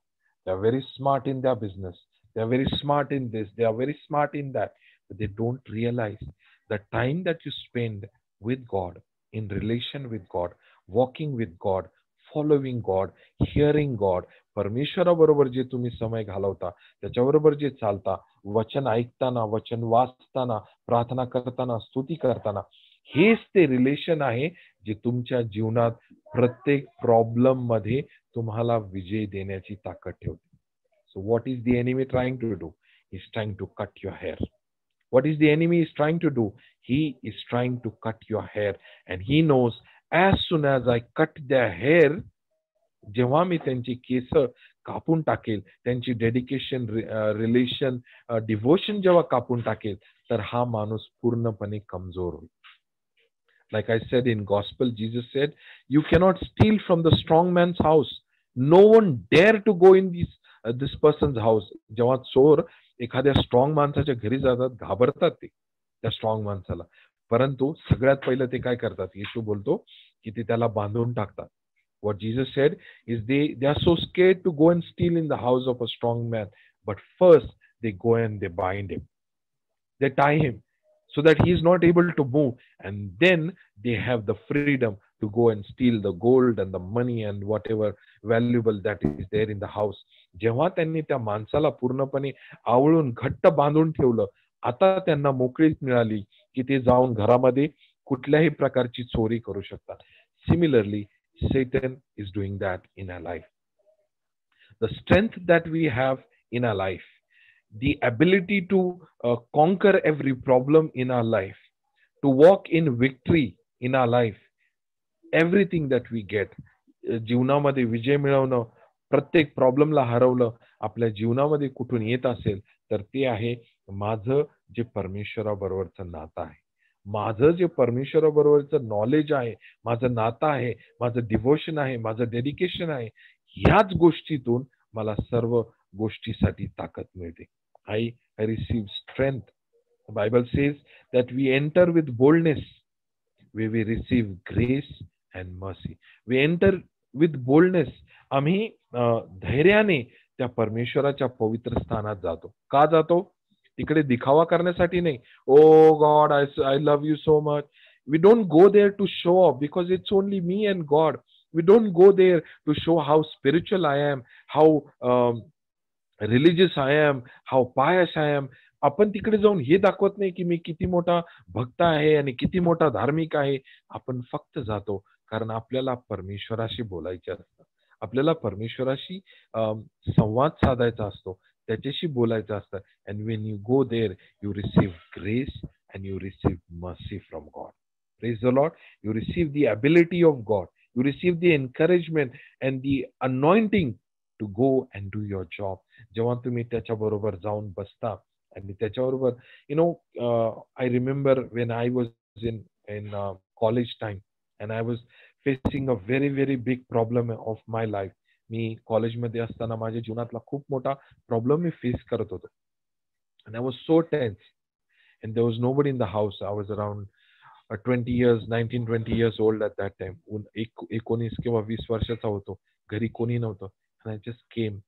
they are very smart in their business, they are very smart in this, they are very smart in that, but they don't realize the time that you spend with God, in relation with God, walking with God, following God, hearing God, परमेश्वराबरोबर जे तुम्ही समय घालवता, त्याच्याबरोबर जे चालता, वचन ऐकताना, वचन वाचताना, प्रार्थना करताना, स्तुती करताना, हेच ते रिलेशन आहे जे तुमच्या जीवनात प्रत्येक प्रॉब्लेम मध्ये तुम्हाला विजय देण्याची ताकद ठेवते. So what is the enemy trying to do? He is trying to cut your hair. What is the enemy is trying to do? He is trying to cut your hair. And he knows as soon as I cut their hair, जेव्हा मी त्यांची केस कापून टाकेल, त्यांची dedication, relation, devotion जेव्हा कापून टाकेल, तर हा माणूस पूर्णपणे कमजोर होईल. Like I said in gospel, Jesus said, you cannot steal from the strong man's house. No one dare to go in this person's house. जेव्हा चोर एखाद्या स्ट्रॉंग माणसाच्या घरी जातात, घाबरतात ते त्या स्ट्रॉंग माणसाला. परंतु सगळ्यात पहिलं ते काय करतात, येशू बोलतो की ते त्याला बांधून टाकतात. What Jesus said is they are so scared to go and steal in the house of a strong man. But first they go and they bind him. They tie him so that he is not able to move. And then they have the freedom to go and steal the gold and the money and whatever valuable that is there in the house. जेव्हा त्यांनी त्या माणसाला पूर्णपणे आवळून घट्ट बांधून ठेवलं, आता त्यांना मोकळीक मिळाली की ते जाऊन घरामध्ये कुठल्याही प्रकारची चोरी करू शकतात. Similarly, Satan is doing that in our life. The strength that we have in our life, the ability to conquer every problem in our life, to walk in victory in our life, everything that we get, जीवनामध्ये विजय मिळवणं, प्रत्येक प्रॉब्लेमला हरवलं, आपल्या जीवनामध्ये कुठून येत असेल तर ते आहे माझं जे परमेश्वराबरोबरचं नातं आहे, माझं जे परमेश्वराबरोबरचं नॉलेज आहे, माझं नातं आहे, माझं डिव्होशन आहे, माझं डेडिकेशन आहे. ह्याच गोष्टीतून मला सर्व गोष्टीसाठी ताकद मिळते. I receive strength. The Bible says that we enter with boldness where we receive grace and mercy. We enter with boldness. आम्ही धैर्याने त्या परमेश्वराच्या पवित्र स्थानात जातो. का जातो? तिकडे दिखावा करण्यासाठी नाही. Oh God, I love you so much. We don't go there to show off because it's only me and God. We don't go there to show how spiritual I am, how religious I am, how pious I am. आपण तिकडे जाऊन हे दाखवत नाही की मी किती मोठा भक्त आहे आणि किती मोठा धार्मिक आहे. आपण फक्त जातो कारण आपल्याला परमेश्वराशी बोलायचे असतं, आपल्याला परमेश्वराशी संवाद साधायचा असतो, त्याच्याशी बोलायचं असतं. And when you go there, you receive grace and you receive mercy from God. Praise the Lord. You receive the ability of God. You receive the encouragement and the anointing to go and do your job. जेव्हा तुम्ही त्याच्याबरोबर जाऊन बसता आणि त्याच्याबरोबर, I remember when I was in college time and I was facing a very, very big problem of my life. मी कॉलेजमध्ये असताना माझ्या जीवनातला खूप मोठा प्रॉब्लेम मी फेस करत होतो. And I was so tense. And there was nobody in the house. I was around 19-20 years old at that time. 19 किंवा 20 वर्षाचा होतो. घरी कोणी नव्हतं. And I just came.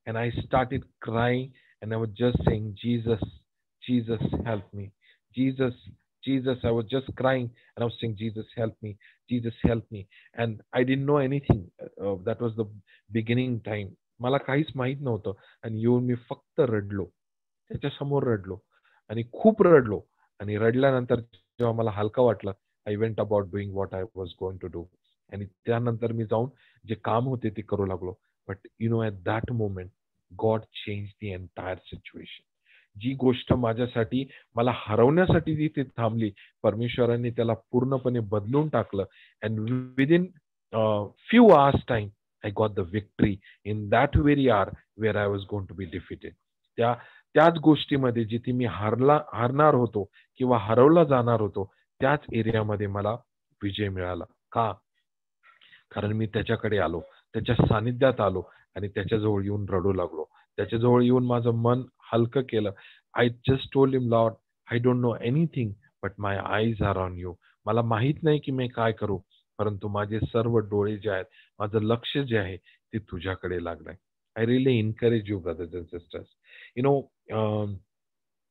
And I started crying. And I was just saying, Jesus, Jesus, help me. Jesus, Jesus. I was just crying. And I was saying, Jesus, help me. Jesus, help me. And I didn't know anything. That was the beginning time. मला काहीच माहित नव्हतं. आणि येऊन मी फक्त रडलो. त्याच्यासमोर रडलो. आणि खूप रडलो. आणि रडल्यानंतर जेव्हा मला हलका वाटलं, I went about doing what I was going to do. आणि त्यानंतर मी जाऊन जे काम होते ते करू लागलो. But at that moment God change the entire situation. जी गोष्ट माझ्यासाठी, मला हरवण्यासाठी तिथे थांबली, परमेश्वरांनी त्याला पूर्णपणे बदलून टाकलं. And within few hours time I got the victory in that very hour where I was going to be defeated. त्याच गोष्टीमध्ये जिथे मी हारणार होतो किंवा हरवला जाणार होतो, त्याच एरियामध्ये मला विजय मिळाला. का? कारण मी त्याच्याकडे आलो, त्याच्या सानिध्यात आलो आणि त्याच्याजवळ येऊन रडू लागलो. त्याच्याजवळ येऊन माझं मन हलकं केलं. I just told him, Lord, I don't know anything but my eyes are on you. मला माहित नाही की मी काय करू, परंतु माझे सर्व डोळे जे आहेत, माझं लक्ष जे आहे ते तुझ्याकडे लागलंय. I really encourage you, brothers and sisters.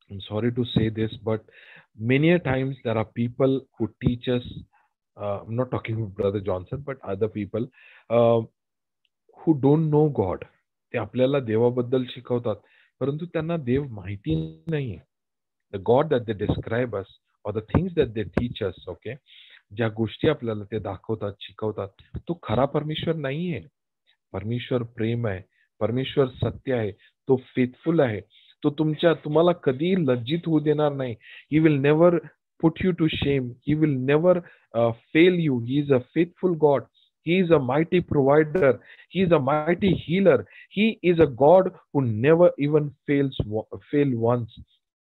I'm sorry to say this, but many a times there are people who teach us, I'm not talking about Brother Johnson, but other people who don't know God. ते आपल्याला देवाबद्दल शिकवतात, परंतु त्यांना देव माहिती नाहीये. The God that they describe us or the things that they teach us, okay, ज्या गोष्टी आपल्याला ते दाखवतात, शिकवतात, तो खरा परमेश्वर नाहीये. परमेश्वर प्रेम आहे, परमेश्वर सत्य आहे, तो फेथफुल आहे, तो तुम्हाला कधी लज्जित होऊ देणार नाही. He will never put you to shame, he will never fail you. He is a faithful God. He is a mighty provider. He is a mighty healer. He is a God who never even fail once.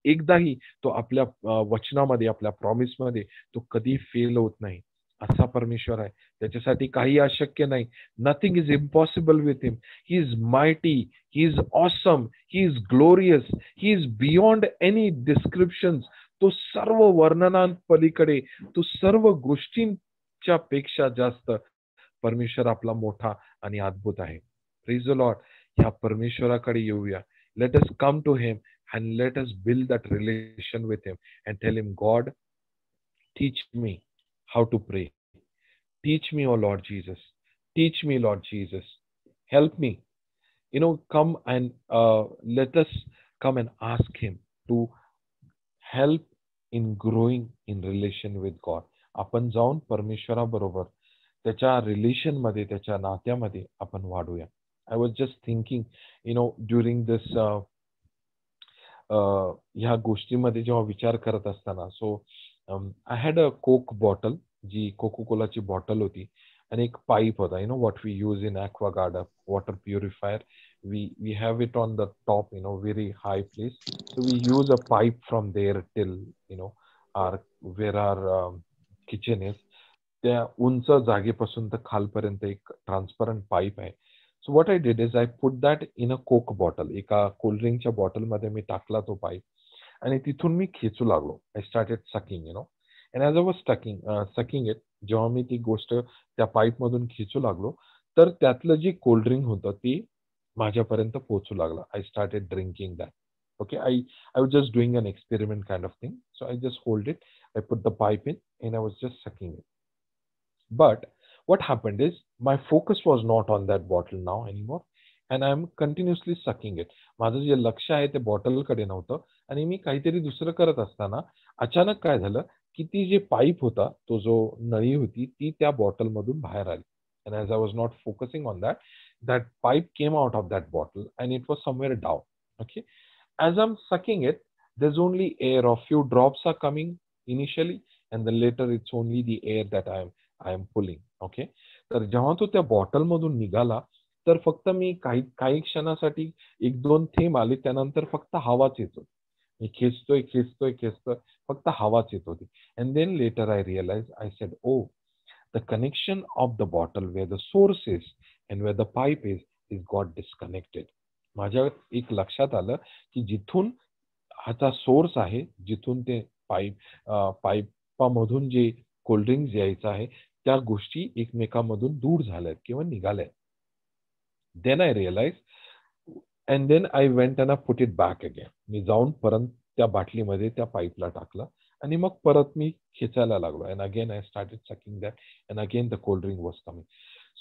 एकदाही तो आपल्या वचनामध्ये, आपल्या प्रॉमिसमध्ये तो कधी fail होत नाही. असा परमेश्वर आहे. त्याच्यासाठी काही अशक्य नाही. Nothing is impossible with him. He is mighty, he is awesome, he is glorious, he is beyond any description. तो सर्व वर्णनांपलीकडे, तो सर्व गोष्टींच्या पेक्षा जास्त परमेश्वर आपला मोठा आणि अद्भुत आहे. Praise the Lord. ह्या परमेश्वराकडे येऊया. Let us come to him and let us build that relation with him and tell him, God, teach me how to pray. Teach me, oh Lord Jesus. Teach me, Lord Jesus. Help me. Come and let us come and ask him to help in growing in relation with God. आपण जाऊन परमेश्वराबरोबर त्याच्या relation मध्ये, त्याच्या नात्यामध्ये आपण वाढूया. I was just thinking, during this ह्या गोष्टीमध्ये जेव्हा विचार करत असताना, so I had a coke bottle, जी कोको कोलाची बॉटल होती, आणि एक पाईप होता. What we use in Aquaguard water purifier. we have it on the top, very high place. So we use a pipe from there till where our kitchen is. त्या उंच जागेपासून तर खालपर्यंत एक ट्रान्सपरंट पाईप आहे. So what I did is I put that in a Coke bottle. एका कोल्ड्रिंकच्या बॉटलमध्ये मी टाकला तो पाईप, आणि तिथून मी खेचू लागलो. I started sucking, and as I was sucking it, जेव्हा मी ती गोष्ट त्या पाईप मधून खेचू लागलो, तर त्यातलं जे कोल्ड्रिंक होतं ते माझ्यापर्यंत पोहोचू लागलं. I started drinking that. Okay, I was just doing an experiment kind of thing. So I just hold it, I put the pipe in, and I was just sucking it. But what happened is my focus was not on that bottle now anymore, and I'm continuously sucking it. माझं जे लक्ष आहे ते बॉटलकडे नव्हतं, आणि मी काहीतरी दुसरं करत असताना अचानक काय झालं की ती जे पाईप होता, तो जो नळी होती, ती त्या बॉटल मधून बाहेर आली. And as I was not focusing on that, that pipe came out of that bottle and it was somewhere down. Okay, as I'm sucking it, there's only air, a few drops are coming initially, and then later it's only the air that I am pulling. Okay, तर जेव्हा तो त्या bottle मधून निघाला, तर फक्त मी काही क्षणासाठी एक दोन थेंब आले, त्यानंतर फक्त हवाच येत होती. मी खेचतोय, फक्त हवाच येत होती. And then later I realized, I said, oh, the connection of the bottle where the source is and where the pipe is got disconnected. माझ्या एक लक्षात आलं की जिथून ह्याचा सोर्स आहे, जिथून ते पाईपामधून जे कोल्ड्रिंक यायचं आहे, त्या गोष्टी एकमेकांमधून दूर झाल्यात किंवा निघाल्यात. Then I realized, and then I went and I put it back again. मी जाऊन परत त्या बाटलीमध्ये त्या पाईपला टाकलं, आणि मग परत मी खेचायला लागलो. And again I started sucking that, and again the cold drink was coming.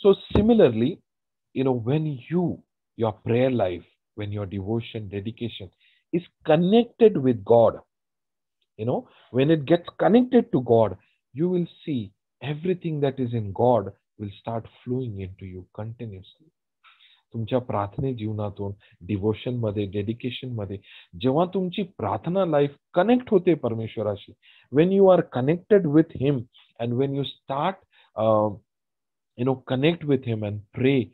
So similarly, when your prayer life, when your devotion, dedication is connected with God, when it gets connected to God, you will see everything that is in God will start flowing into you continuously. तुमच्या प्रार्थने जीवनातून, devotion मध्ये, dedication मध्ये, जेव्हा तुमची प्रार्थना life connect होते परमेश्वराशी, when you are connected with him and when you start connect with him and pray,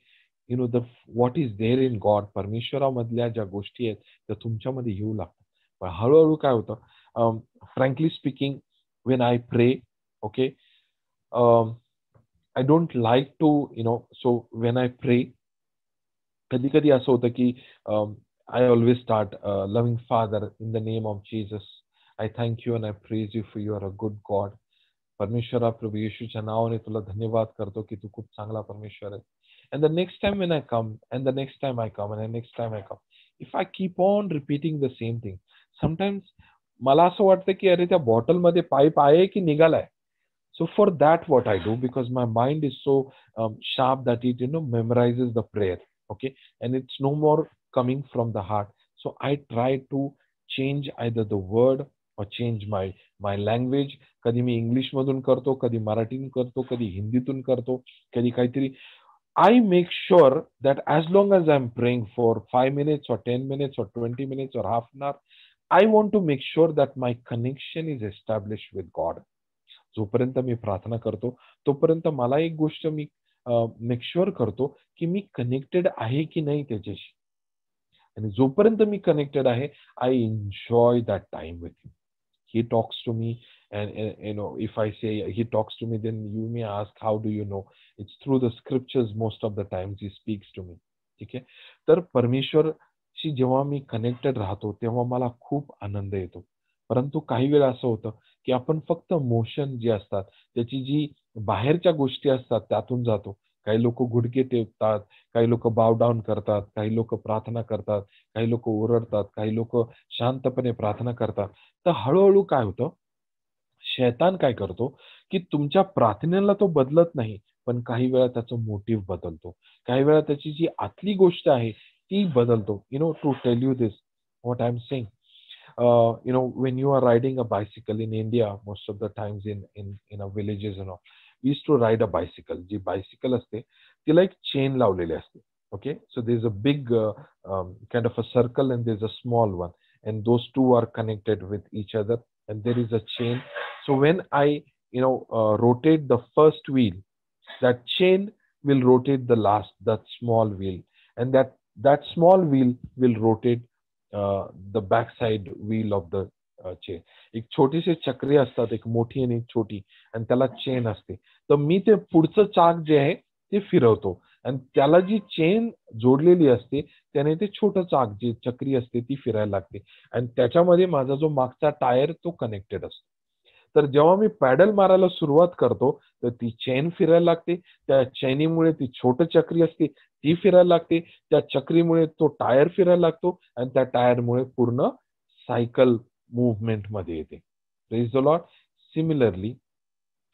what is there in God, परमेश्वरामधल्या ज्या गोष्टी आहेत त्या तुमच्यामध्ये येऊ लागतात. पण हळूहळू काय होतं, frankly speaking, when I pray, okay, I don't like to, so when I pray, कधी कधी असं होतं की I always start, loving Father, in the name of Jesus, I thank you and I praise you for you are a good God. परमेश्वरा, प्रभू येशूच्या नावाने तुला धन्यवाद करतो की तू खूप चांगला परमेश्वर आहे. And the next time when I come, and the next time I come, and the next time I come, if I keep on repeating the same thing, sometimes मला असं वाटतं की अरे त्या बॉटल मध्ये पाईप आहे की निघालाय. So for that what I do, because my mind is so sharp that it memorizes the prayer, okay, and it's no more coming from the heart. So I try to change either the word or change my language. कधी मी English मधून करतो, कधी मराठीतून करतो, कधी हिंदीतून करतो, कधी काहीतरी. I make sure that as long as I'm praying for 5 minutes or 10 minutes or 20 minutes or half an hour, I want to make sure that my connection is established with God. जोपर्यंत मी प्रार्थना करतो तोपर्यंत मला एक गोष्ट me make sure करतो की मी connected आहे की नाही त्याच्याशी. आणि जोपर्यंत मी कनेक्टेड आहे, I enjoy that time with him. He talks to me, and if I say he talks to me, then you may ask, how do you know? It's through the scriptures. Most of the times he speaks to me. ठीक आहे. तर परमेश्वरशी जेव्हा मी connected राहतो तेव्हा मला खूप आनंद येतो. परंतु काही वेळा असं होतं की आपण फक्त मोशन जे असतात त्याची जी बाहेरच्या गोष्टी असतात त्यातून जातो. काही लोक गुडघे टेकतात, काही लोक बाव डाऊन करतात, काही लोक प्रार्थना करतात, काही लोक ओरडतात, काही लोक शांतपणे प्रार्थना करतात. तर हळूहळू काय होतं, शैतान काय करतो की तुमच्या प्रार्थनेला तो बदलत नाही, पण काही वेळा त्याचं मोटिव्ह बदलतो. काही वेळा त्याची जी आतली गोष्ट आहे ती बदलतो. To tell you this what I am saying, when you are riding a bicycle in India, most of the times in a villages and all, we used to ride a bicycle. जी bicycle असते तिला एक chain लावलेली असते. Okay, so there's a big kind of a circle and there's a small one, and those two are connected with each other, and there is a chain. So when I rotate the first wheel, that chain will rotate the last, that small wheel, and that small wheel will rotate the back side wheel of the chain. एक छोटीशी चक्री असतात, एक मोठी आणि एक छोटी, आणि त्याला चेन असते. तर मी ते पुढचं चाक जे आहे ते फिरवतो आणि त्याला जी चेन जोडलेली असते त्याने ते छोटं चाक, जी चक्री असते ती फिरायला लागते आणि त्याच्यामध्ये माझा जो मागचा टायर तो कनेक्टेड असतो. तर जेव्हा मी पॅडल मारायला सुरुवात करतो तर ती चेन फिरायला लागते. त्या चैनीमुळे ती छोटी चक्री असते ती फिरायला लागते. त्या चक्रीमुळे तो टायर फिरायला लागतो आणि त्या टायरमुळे पूर्ण सायकल मूव्हमेंट मध्ये येते. Praise the Lord. Similarly,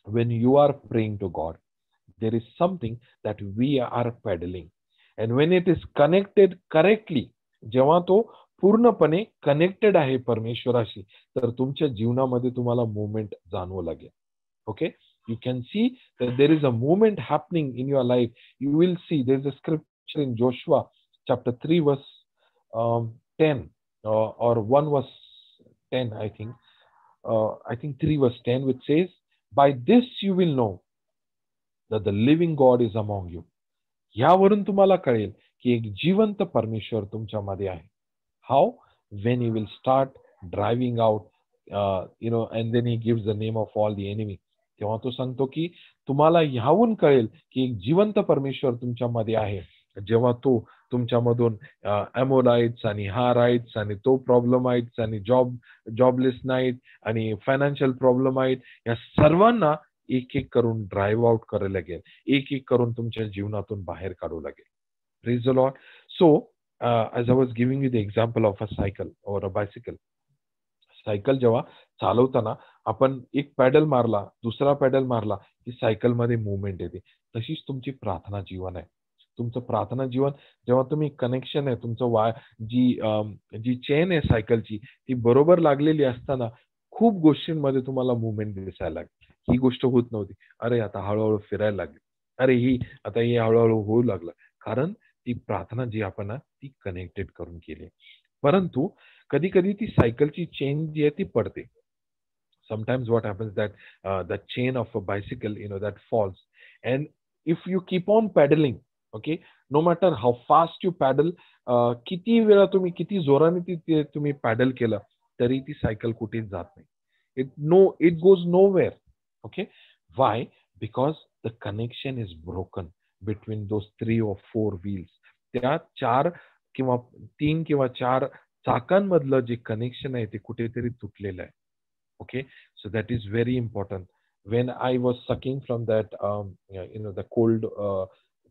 when you are praying to God, there is something that we are pedaling, and when it is connected correctly, जेव्हा तो पूर्णपणे कनेक्टेड आहे परमेश्वराशी, तर तुमच्या जीवनामध्ये तुम्हाला मूवमेंट जाणवू लागेल. Okay, you can see that there is a movement happening in your life. You will see there is a scripture in Joshua chapter 3 verse 10 or 1 verse 10, I think 3 verse 10, which says, by this you will know that the living God is among you. यावरून तुम्हाला कळेल की एक जिवंत परमेश्वर तुमच्यामध्ये आहे. How? When he will start driving out, and then he gives the name of all the enemy. तेव्हा तो सांगतो की तुम्हाला ह्याहून कळेल की एक जिवंत परमेश्वर तुमच्यामध्ये आहे, जेव्हा तो तुमच्यामधून अमोराइट्स आणि हाराइट्स आणि तो प्रॉब्लेम आहेत आणि जॉबलेस नाहीत आणि फायनान्शियल प्रॉब्लेम आहेत, या सर्वांना एक एक करून ड्राईव्ह आउट करायला लागेल, एक एक करून तुमच्या जीवनातून बाहेर काढू लागेल. Praise the Lord. So as I was giving you the example of a cycle or a bicycle. Cycle जेव्हा चालवताना आपण एक पॅडल मारला, दुसरा पॅडल मारला की सायकल मध्ये मुवमेंट येते. तशीच तुमची प्रार्थना जीवन आहे. तुमचं प्रार्थना जीवन जेव्हा तुम्ही कनेक्शन आहे तुमचं जी चेन आहे सायकलची ती बरोबर लागलेली असताना खूप गोष्टींमध्ये तुम्हाला मुवमेंट दिसायला लागते. ही गोष्ट होत नव्हती, अरे आता हळूहळू फिरायला लागली, अरे आता ही हळूहळू होऊ लागलं, कारण ती प्रार्थना जी आपण ती कनेक्टेड करून केली. परंतु कधी कधी ती सायकलची चेन जी आहे ती पडते. Sometimes what happens that the chain of a bicycle, that falls, and if you keep on pedaling, okay, no matter how fast you paddle, किती वेळा तुम्ही किती जोराने तुम्ही पॅडल केलं तरी ती सायकल कुठेच जात नाही. It goes nowhere. Okay, why? Because the connection is broken between those 3 or 4 wheels. त्या 3 किंवा 4 चाकांमधलं जे कनेक्शन आहे ते कुठेतरी तुटलेलं आहे. Okay, so that is very important. When I was sucking from that the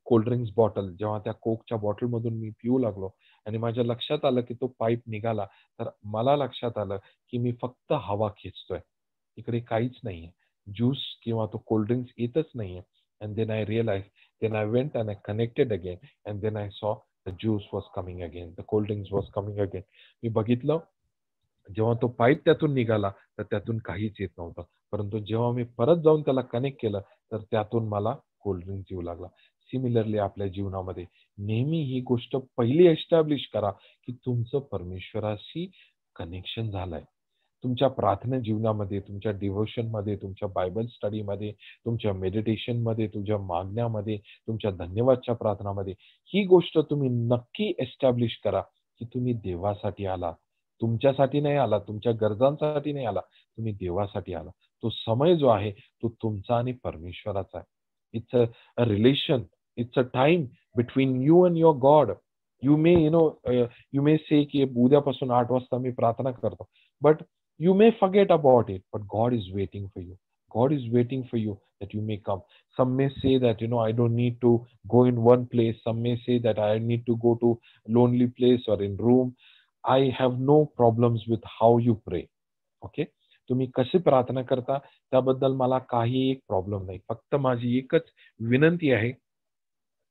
cold drinks bottle, जेव्हा त्या कोकच्या बॉटल मधून मी पिऊ लागलो आणि माझ्या लक्षात आलं की तो पाईप निघाला, तर मला लक्षात आलं की मी फक्त हवा खेचतोय, इकडे काहीच नाहीये, ज्यूस किंवा तो कोल्ड ड्रिंक्स येतच नाहीये. And then I realized, then I went and I connected again, and then I saw the juice was coming again, the cold drinks was coming again. मी बघितलं जेव्हा तो पाईप त्यातून निघाला तर त्यातून काहीच येत नव्हतं, परंतु जेव्हा मी परत जाऊन त्याला कनेक्ट केलं तर त्यातून मला कोल्ड ड्रिंक येऊ लागला. सिमिलरली आपल्या जीवनामध्ये नेहमी ही गोष्ट पहिली एस्टॅब्लिश करा की तुमचं परमेश्वराशी कनेक्शन झालंय. तुमच्या प्रार्थना जीवनामध्ये, तुमच्या डिव्होशनमध्ये, तुमच्या बायबल स्टडीमध्ये, तुमच्या मेडिटेशनमध्ये, तुमच्या मागण्यामध्ये, तुमच्या धन्यवादच्या प्रार्थनामध्ये ही गोष्ट तुम्ही नक्की एस्टॅब्लिश करा की तुम्ही देवासाठी आला. तुमच्यासाठी नाही आला, तुमच्या गरजांसाठी नाही आला, तुम्ही देवासाठी आला. तो समय जो आहे तो तुमचा आणि परमेश्वराचा आहे. It's a relation, it's a time between you and your God. You may you may say की उद्यापासून 8 वाजता मी प्रार्थना करतो, but you may forget about it, but God is waiting for you. God is waiting for you that you may come. Some may say that, I don't need to go in one place. Some may say that I need to go to lonely place or in room. I have no problems with how you pray. Okay? तुम्ही कशी प्रार्थना करता त्याबद्दल मला काही एक problem नाही. फक्त माझी एकच विनंती आहे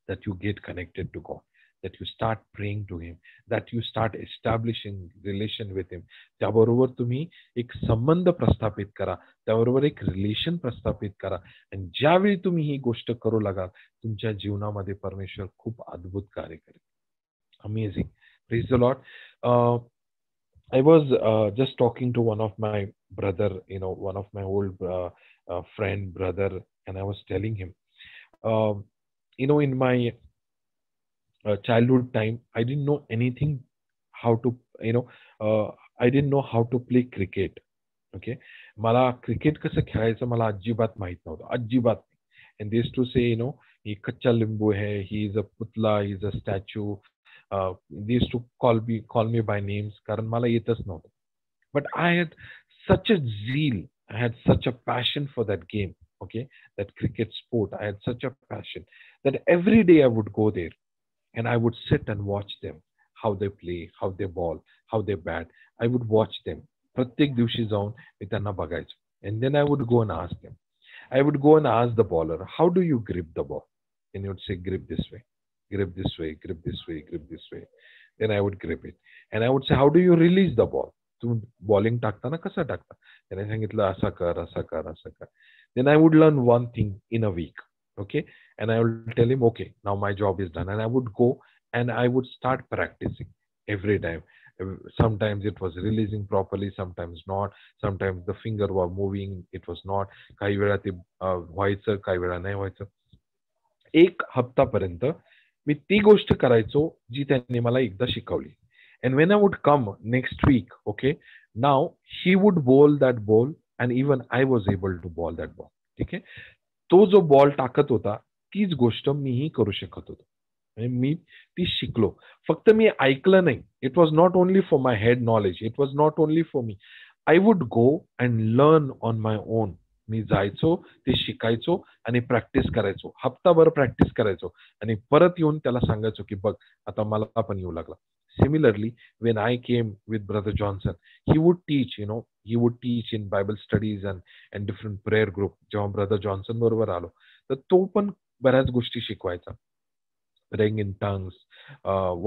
that you get connected to God, that you start praying to Him, that you start establishing relation with Him. त्याबरोबर तुम्ही एक संबंध प्रस्थापित करा, त्याबरोबर एक रिलेशन प्रस्थापित करा. आणि ज्यावेळी तुम्ही ही गोष्ट करू लागाल तुमच्या जीवनामध्ये परमेश्वर खूप अद्भुत कार्य करेल. Amazing. Praise the Lord. I was just talking to one of my brother, one of my old friend, brother, and I was telling him, in my childhood time, I didn't know anything how to, I didn't know how to play cricket. Okay, मला cricket कसं खेळायचं मला अजिबात माहित नव्हतं, अजिबात नाही. And they used to say, he कच्चा लिंबू है, he is a putla, he is a statue. They used to call me by names कारण मला येतच नव्हतं. But I had such a zeal, I had such a passion for that game, okay, that cricket sport. I had such a passion that every day I would go there and I would sit and watch them, how they play, how they ball, how they bat. I would watch them. प्रत्येक दिवशी जाऊन मी त्यांना बघायचो. And then I would go and ask them. I would go and ask the bowler, how do you grip the ball? And he would say, grip this way, grip this way, grip this way, grip this way. Then I would grip it. And I would say, how do you release the ball? तुम्ही bowling टाकताना कसं टाकता? त्याने सांगितलं असं कर, असं कर, असं कर. Then I would learn one thing in a week. Okay? And I would tell him, okay, now my job is done. And I would go and I would start practicing every time. Sometimes it was releasing properly, sometimes not. Sometimes the finger was moving, it was not. काही वेळा ते व्हायचं, काही वेळा नाही व्हायचं. एक हप्तापर्यंत मी ती गोष्ट करायचो जी त्यांनी मला एकदा शिकवली. And when I would come next week, okay, now he would bowl that ball and even I was able to bowl that ball. ठीक आहे. तो जो बॉल टाकत होता तीच गोष्ट मीही करू शकत होतो. मी ती शिकलो. फक्त मी ऐकलं नाही. It was not only for my head knowledge, it was not only for me. I would go and learn on my own. मी जायचो, ते शिकायचो आणि प्रॅक्टिस करायचो. हप्ताभर प्रॅक्टिस करायचो आणि परत येऊन त्याला सांगायचो की बघ आता मला पण येऊ लागला. Similarly, when I came with Brother Johnson, he would teach, he would teach in Bible studies and different prayer group. जेव्हा Brother Johnson बरोबर आलो, तर तो पण बऱ्याच गोष्टी शिकवायचा. Praying in tongues,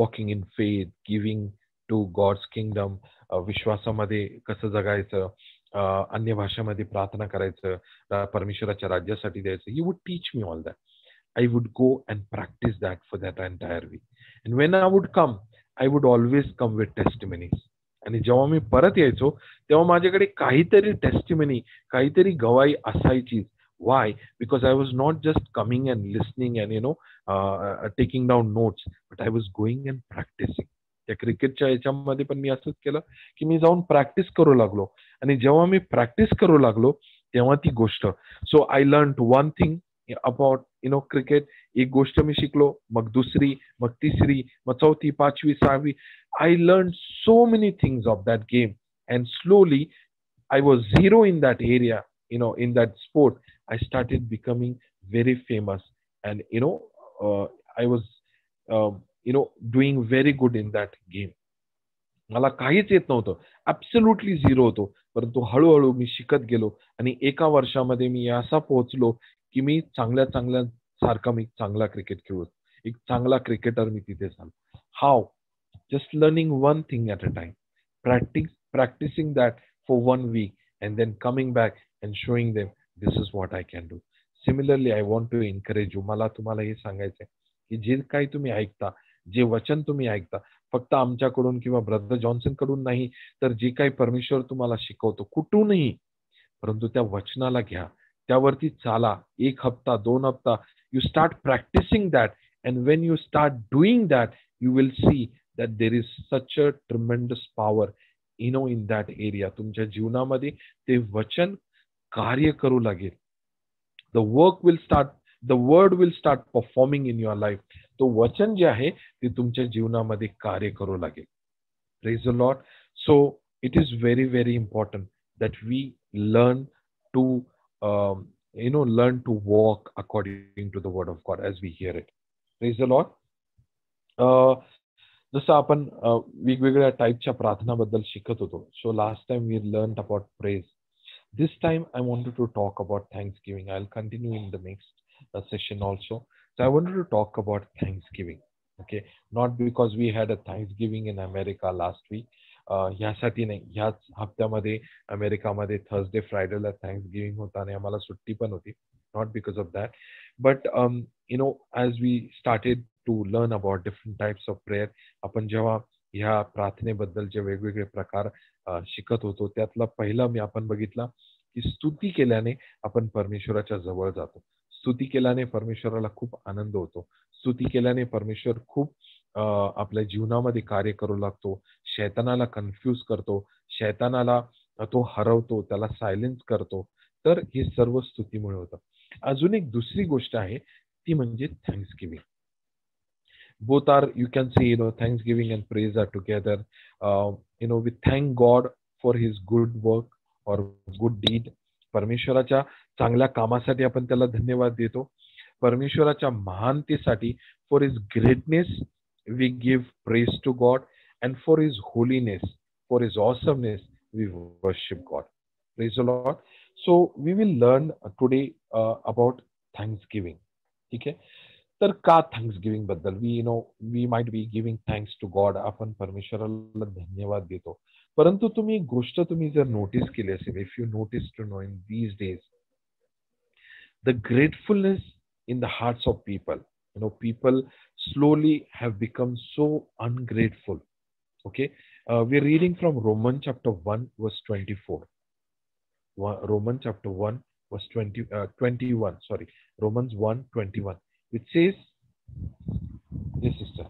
walking in faith, giving to God's kingdom, विश्वासामध्ये कसं जगायचं, अन्य भाषेमध्ये प्रार्थना करायचं, परमेश्वराच्या राज्यासाठी द्यायचं. He would teach me all that. I would go and practice that for that entire week. And when I would come, I would always come with testimonies. आणि जेव्हा मी परत यायचो तेव्हा माझ्याकडे काहीतरी टेस्टिमनी, काहीतरी गवाही असायची. Why? Because I was not just coming and listening and taking down notes, but I was going and practicing. त्या क्रिकेटच्या याच्यामध्ये पण मी असंच केलं की मी जाऊन प्रॅक्टिस करू लागलो आणि जेव्हा मी प्रॅक्टिस करू लागलो तेव्हा ती गोष्ट. So I learn one thing about cricket. एक गोष्ट मी शिकलो, मग दुसरी, मग तिसरी, मग चौथी, पाचवी, सहावी. I learn so many things of that game and slowly I was zero in that area, in that sport. I started becoming very famous and, I was, doing very good in that game. मला काहीच येत नव्हतं, absolutely zero होतो. परंतु हळूहळू मी शिकत गेलो आणि एका वर्षामध्ये मी असा पोहोचलो की मी चांगल्या सारखा मी चांगला क्रिकेट खेळू, एक चांगला क्रिकेटर मी तिथे झालो. How? Just learning one thing at a time, practicing that for 1 week and then coming back and showing them this is what I can do. Similarly, I want to encourage you. मला तुम्हाला हे सांगायचं आहे की जे काही तुम्ही ऐकता, जे वचन तुम्ही ऐकता, फक्त आमच्याकडून किंवा ब्रदर जॉन्सन कडून नाही, तर जे काही परमेश्वर तुम्हाला शिकवतो कुठूनही, परंतु त्या वचनाला घ्या, त्यावरती चाला. 1 हप्ता 2 हप्ता you start practicing that, and when you start doing that you will see that there is such a tremendous power in that area. तुमच्या जीवनामध्ये ते वचन कार्य करू लागेल. The word will start performing in your life. तो वचन जे आहे ते तुमच्या जीवनामध्ये कार्य करू लागेल. Praise the Lord. So it is very very important that we learn to learn to walk according to the word of God as we hear it. Praise the Lord. जसं आपण वेगवेगळ्या टाईपच्या प्रार्थनाबद्दल शिकत होतो. So last time we learn about praise. This time I wanted to talk about Thanksgiving. I'll continue in the next session also. So I wanted to talk about Thanksgiving. Okay, not because we had a Thanksgiving in America last week. ह्यासाठी नाही, ह्याच हप्त्यामध्ये अमेरिकामध्ये Thursday फ्रायडेला Thanksgiving होता आणि आम्हाला सुट्टी पण होती. Not because of that, but as we started to learn about different types of prayer, आपण जेव्हा ह्या प्रार्थनेबद्दलचे वेगवेगळे प्रकार शिकत होतो, त्यातला पहिला आपण बघितला की स्तुती केल्याने आपण परमेश्वराच्या जवळ जातो. स्तुती केल्याने परमेश्वराला खूप आनंद होतो. स्तुती केल्याने परमेश्वर खूप आपल्या जीवनामध्ये कार्य करू लागतो. शैतानाला कन्फ्यूज करतो, शैतानाला तो हरवतो, त्याला सायलेन्स करतो. तर हे सर्व स्तुतीमुळे होतं. अजून एक दुसरी गोष्ट आहे ती म्हणजे Thanksgiving. Both are, you can say, thanksgiving and praise are together. We thank God for his good work or good deed. परमेश्वराच्या चांगल्या कामासाठी आपण त्याला धन्यवाद देतो. परमेश्वराच्या महानतेसाठी, for his greatness we give praise to God, and for his holiness, for his awesomeness we worship God. Praise the Lord. So we will learn today about thanksgiving. ठीक आहे. तर का थँक्सगिव्हिंग बद्दल we might be giving thanks to God. आपण परमेश्वराला धन्यवाद देतो. परंतु तुम्ही एक गोष्ट तुम्ही जर नोटीस केली असेल, if you notice to know in these days, the gratefulness in the hearts of people, people slowly have become so ungrateful. Okay, we're reading from Romans chapter 1 verse 24. Romans chapter 1 verse 21. Sorry, Romans 1:21. It says, yes sister,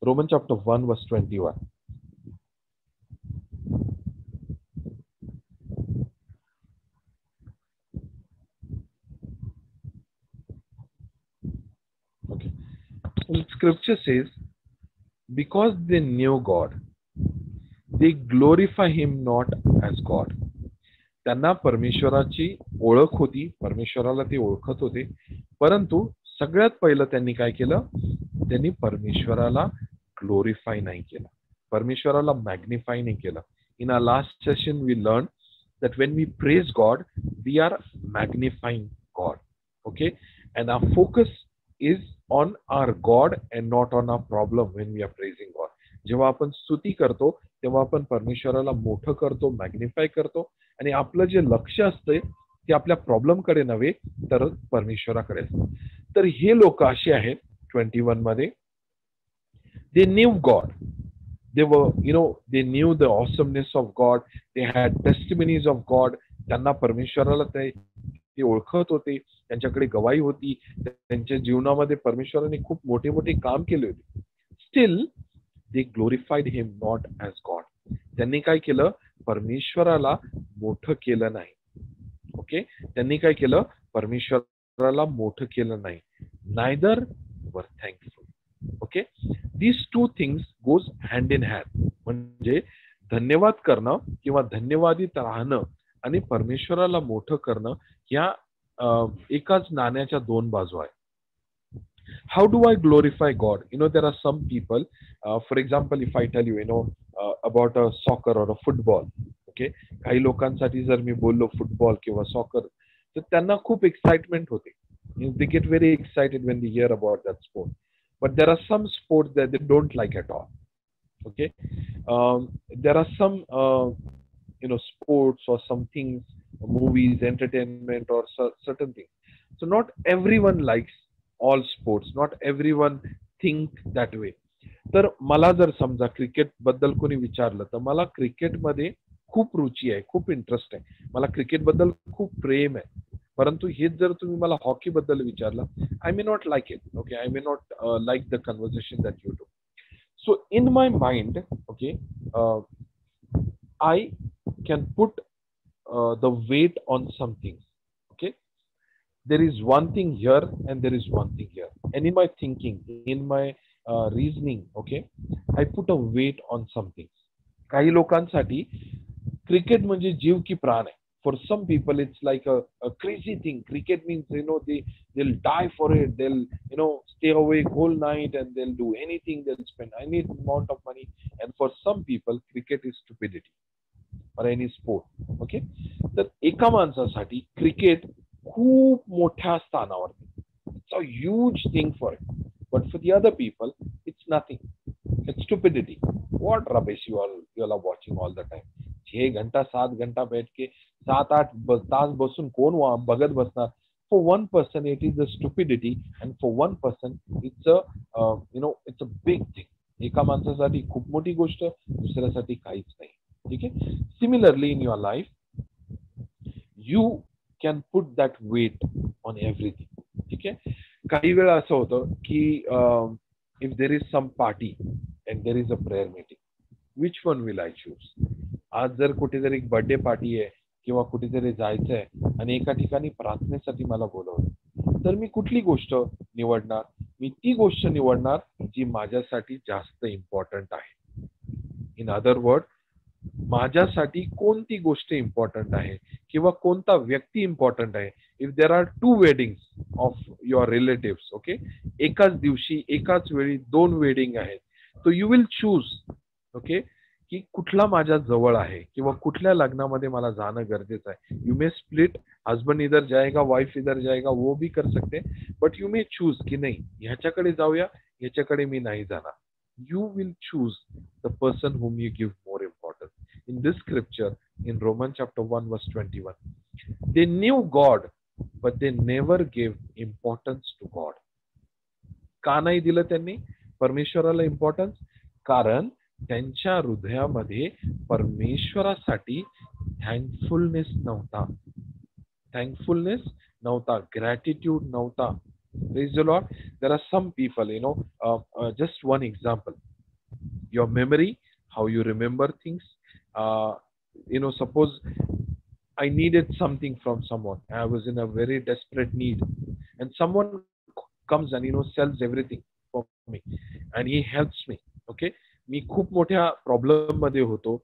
Romans chapter 1 verse 21. Okay, and scripture says, because they knew God, they glorify him not as God. त्यांना परमेश्वराची ओळख होती, परमेश्वराला ते ओळखत होते, परंतु सगळ्यात पहिलं त्यांनी काय केलं, त्यांनी परमेश्वराला ग्लोरिफाय नाही केलं, परमेश्वराला मॅग्निफाय नाही केलं. In our last session we learn that when we praise God, we are magnifying God. Okay, and our focus is on our God and not on our problem when we are praising God. जेव्हा आपण स्तुती करतो तेव्हा आपण परमेश्वराला मोठं करतो, magnify करतो, आणि आपलं जे लक्ष असते ते आपल्या प्रॉब्लेम कडे नव्हे तर परमेश्वराकडे असतं. तर हे लोक असे आहेत 21 मध्ये, they knew God. They were, they knew the awesomeness of God. They had testimonies of God. त्यांना परमेश्वराला ते ओळखत होते, त्यांच्याकडे गवाही होती, त्यांच्या जीवनामध्ये परमेश्वराने खूप मोठे मोठे काम केले होते. Still they glorified him not as God. त्यांनी काय केलं, परमेश्वराला मोठं केलं नाही. ओके, त्यांनी काय केलं, परमेश्वराला मोठं केलं नाही. neither were thankful. Okay, these two things goes hand in hand. म्हणजे धन्यवाद करणं किंवा धन्यवादित राहणं आणि परमेश्वराला मोठं करणं या एकाच नाण्याच्या दोन बाजू आहेत. How do I glorify God? There are some people, for example, if I tell you, about a soccer or a football, okay, काही लोकांसाठी जर मी बोललो फुटबॉल किंवा सॉकर, तर त्यांना खूप एक्साइटमेंट होते. They get very excited when they hear about that sport. But there are some sports that they don't like at all. Okay, there are some, sports or some things, movies, entertainment, or certain things. So not everyone likes all sports. Not everyone think that way. तर मला जर समजा cricket बद्दल कोणी विचारलं तर मला क्रिकेटमध्ये खूप रुची आहे, खूप इंटरेस्ट आहे, मला क्रिकेट बद्दल खूप प्रेम आहे. परंतु हेच जर तुम्ही मला हॉकी बद्दल विचारलं, I may not like it. Okay, I may not like the conversation that you do. So in my mind, okay, I can put the weight on something. Okay, there is one thing here and there is one thing here, and in my thinking, in my reasoning, okay, I put a weight on something. काही लोकांसाठी cricket म्हणजे जीव की प्राण आहे. For some people it's like a crazy thing. Cricket means, they'll die for it, they'll stay awake whole night and they'll do anything, they'll spend any amount of money. And for some people cricket is stupidity or any sport. Okay, तर एका माणसासाठी cricket खूप मोठ्या स्थानावर, it's a huge thing for it, but for the other people it's nothing, it's stupidity. What rubbish you all are watching all the time. 6 घंटा 7 घंटा बैठ के 7-8 तास बसून कोण बघत बसणार. For one person it is a stupidity and for one person it's a big thing. एका माणसासाठी खूप मोठी गोष्ट, दुसऱ्यासाठी काहीच नाही. ठीक आहे. Similarly in your life you can put that weight on everything. ठीक आहे. काही वेळा असं होतं की if there is some party and there is a prayer meeting, which one will I choose? आज जर कुठेतरी एक बर्थडे पार्टी आहे किंवा कुठेतरी जायचं आहे आणि एका ठिकाणी प्रार्थनेसाठी मला बोलवलं, तर मी कुठली गोष्ट निवडणार? मी ती गोष्ट निवडणार जी माझ्यासाठी जास्त इम्पॉर्टंट आहे. इन अदर वर्ड, माझ्यासाठी कोणती गोष्ट इम्पॉर्टंट आहे किंवा कोणता व्यक्ती इम्पॉर्टंट आहे. If there are 2 weddings of your relatives, okay, एकाच दिवशी एकाच वेळी 2 वेडिंग आहेत, तो यू विल चूज, ओके, की कुठला माझ्या जवळ आहे किंवा कुठल्या लग्नामध्ये मला जाणं गरजेचं आहे. यू मे स्प्लिट, हस्बंड इधर जाएगा, वाइफ इधर जाएगा, वो भी कर सकते, बट यू मे चूज की नाही ह्याच्याकडे जाऊया, ह्याच्याकडे मी नाही जाणार. You will choose the person whom you give more importance. In this scripture, in Romans chapter 1 verse 21, they knew God, but they never gave importance to God. का नाही दिलं त्यांनी परमेश्वराला इम्पॉर्टन्स? कारण त्यांच्या हृदयामध्ये परमेश्वरासाठी थँकफुलनेस नव्हता, ग्रॅटिट्यूड नव्हता. Praise the Lord. There are some people, just one example. Your memory, how you remember things. Suppose I needed something from someone. I was in a very desperate need. And someone comes and, sells everything for me. And he helps me. Okay? मी खूप मोठ्या problem मध्ये होतो.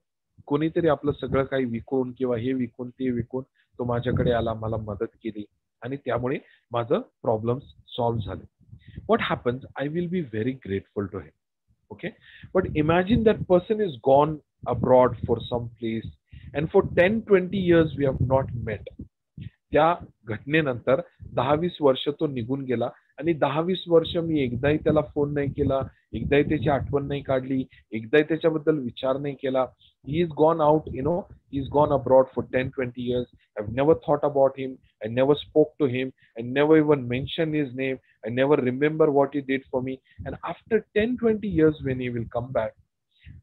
कोणीतरी आपलं सगळं काही विकून किंवा हे विकून ते विकून तो माझ्याकडे आला, मला मदत केली आणि त्यामुळे माझं प्रॉब्लेम्स सॉल्व्ह झाले. What happens? I will be very grateful to him. Okay? But imagine that person is gone abroad for some place and for 10-20 years we have not met. त्या घटनेनंतर 10-20 वर्ष तो निघून गेला आणि 10-20 वर्ष मी एकदाही त्याला फोन नाही केला, एकदाही त्याची आठवण नाही काढली, एकदाही त्याच्याबद्दल विचार नाही केला. He is gone out, he's gone abroad for 10-20 years. I've never thought about him. I never spoke to him. I never even mentioned his name. I never remember what he did for me. And after 10-20 years when he will come back,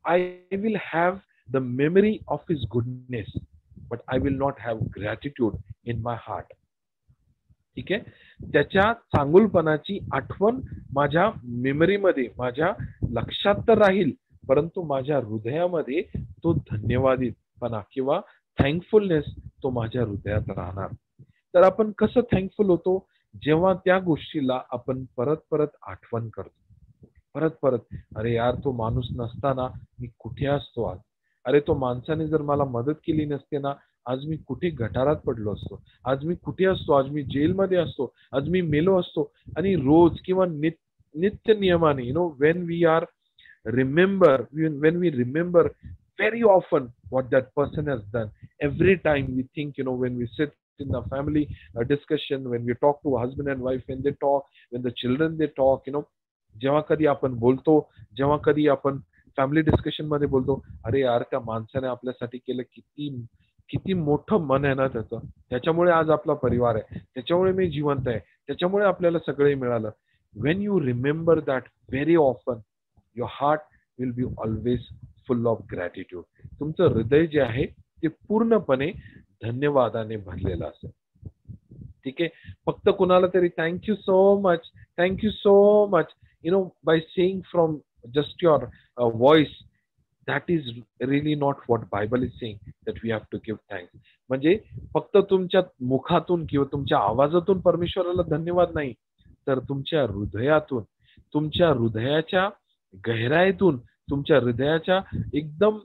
I will have the memory of his goodness, but I will not have gratitude in my heart. ठीक आहे. त्याच्या चांगुलपणाची आठवण माझ्या मेमरीमध्ये, माझ्या लक्षात तर राहील, परंतु माझ्या हृदयामध्ये तो धन्यवादीपणा किंवा थँकफुलनेस तो माझ्या हृदयात राहणार. तर आपण कसं थँकफुल होतो? जेव्हा त्या गोष्टीला आपण परत परत आठवण करतो, परत परत, अरे यार तो माणूस नसताना मी कुठे असतो आज, अरे तो माणसाने जर मला मदत केली नसते ना, आज मी कुठे गटारात पडलो असतो, आज मी कुठे असतो, आज मी जेलमध्ये असतो, आज मी मेलो असतो. आणि रोज किंवा नित्य नियमाने, when we remember very often what that person has done, every time we think, when we sit in a family discussion, when we talk to husband and wife, when they talk, when the children they talk, जेव्हा कधी आपण बोलतो, जेव्हा कधी आपण family discussion मध्ये बोलतो, अरे यार त्या माणसाने आपल्यासाठी केलं, किती मोठं मन आहे ना त्याचं, त्याच्यामुळे आज आपला परिवार आहे, त्याच्यामुळे मी जिवंत आहे, त्याच्यामुळे आपल्याला सगळे मिळालं. When you remember that very often, your heart will be always full of gratitude. तुमचं हृदय जे आहे ते पूर्णपणे धन्यवादाने भरलेलं असेल. ठीक आहे. फक्त कुणाला तरी thank you so much by saying from just your voice, that is really not what Bible is saying, that we have to give thanks. म्हणजे फक्त तुमच्या मुखातून किंवा तुमच्या आवाजातून परमेश्वराला धन्यवाद नाही, तर तुमच्या हृदयातून, तुमच्या हृदयाच्या गहराईतून, तुमच्या हृदयाच्या एकदम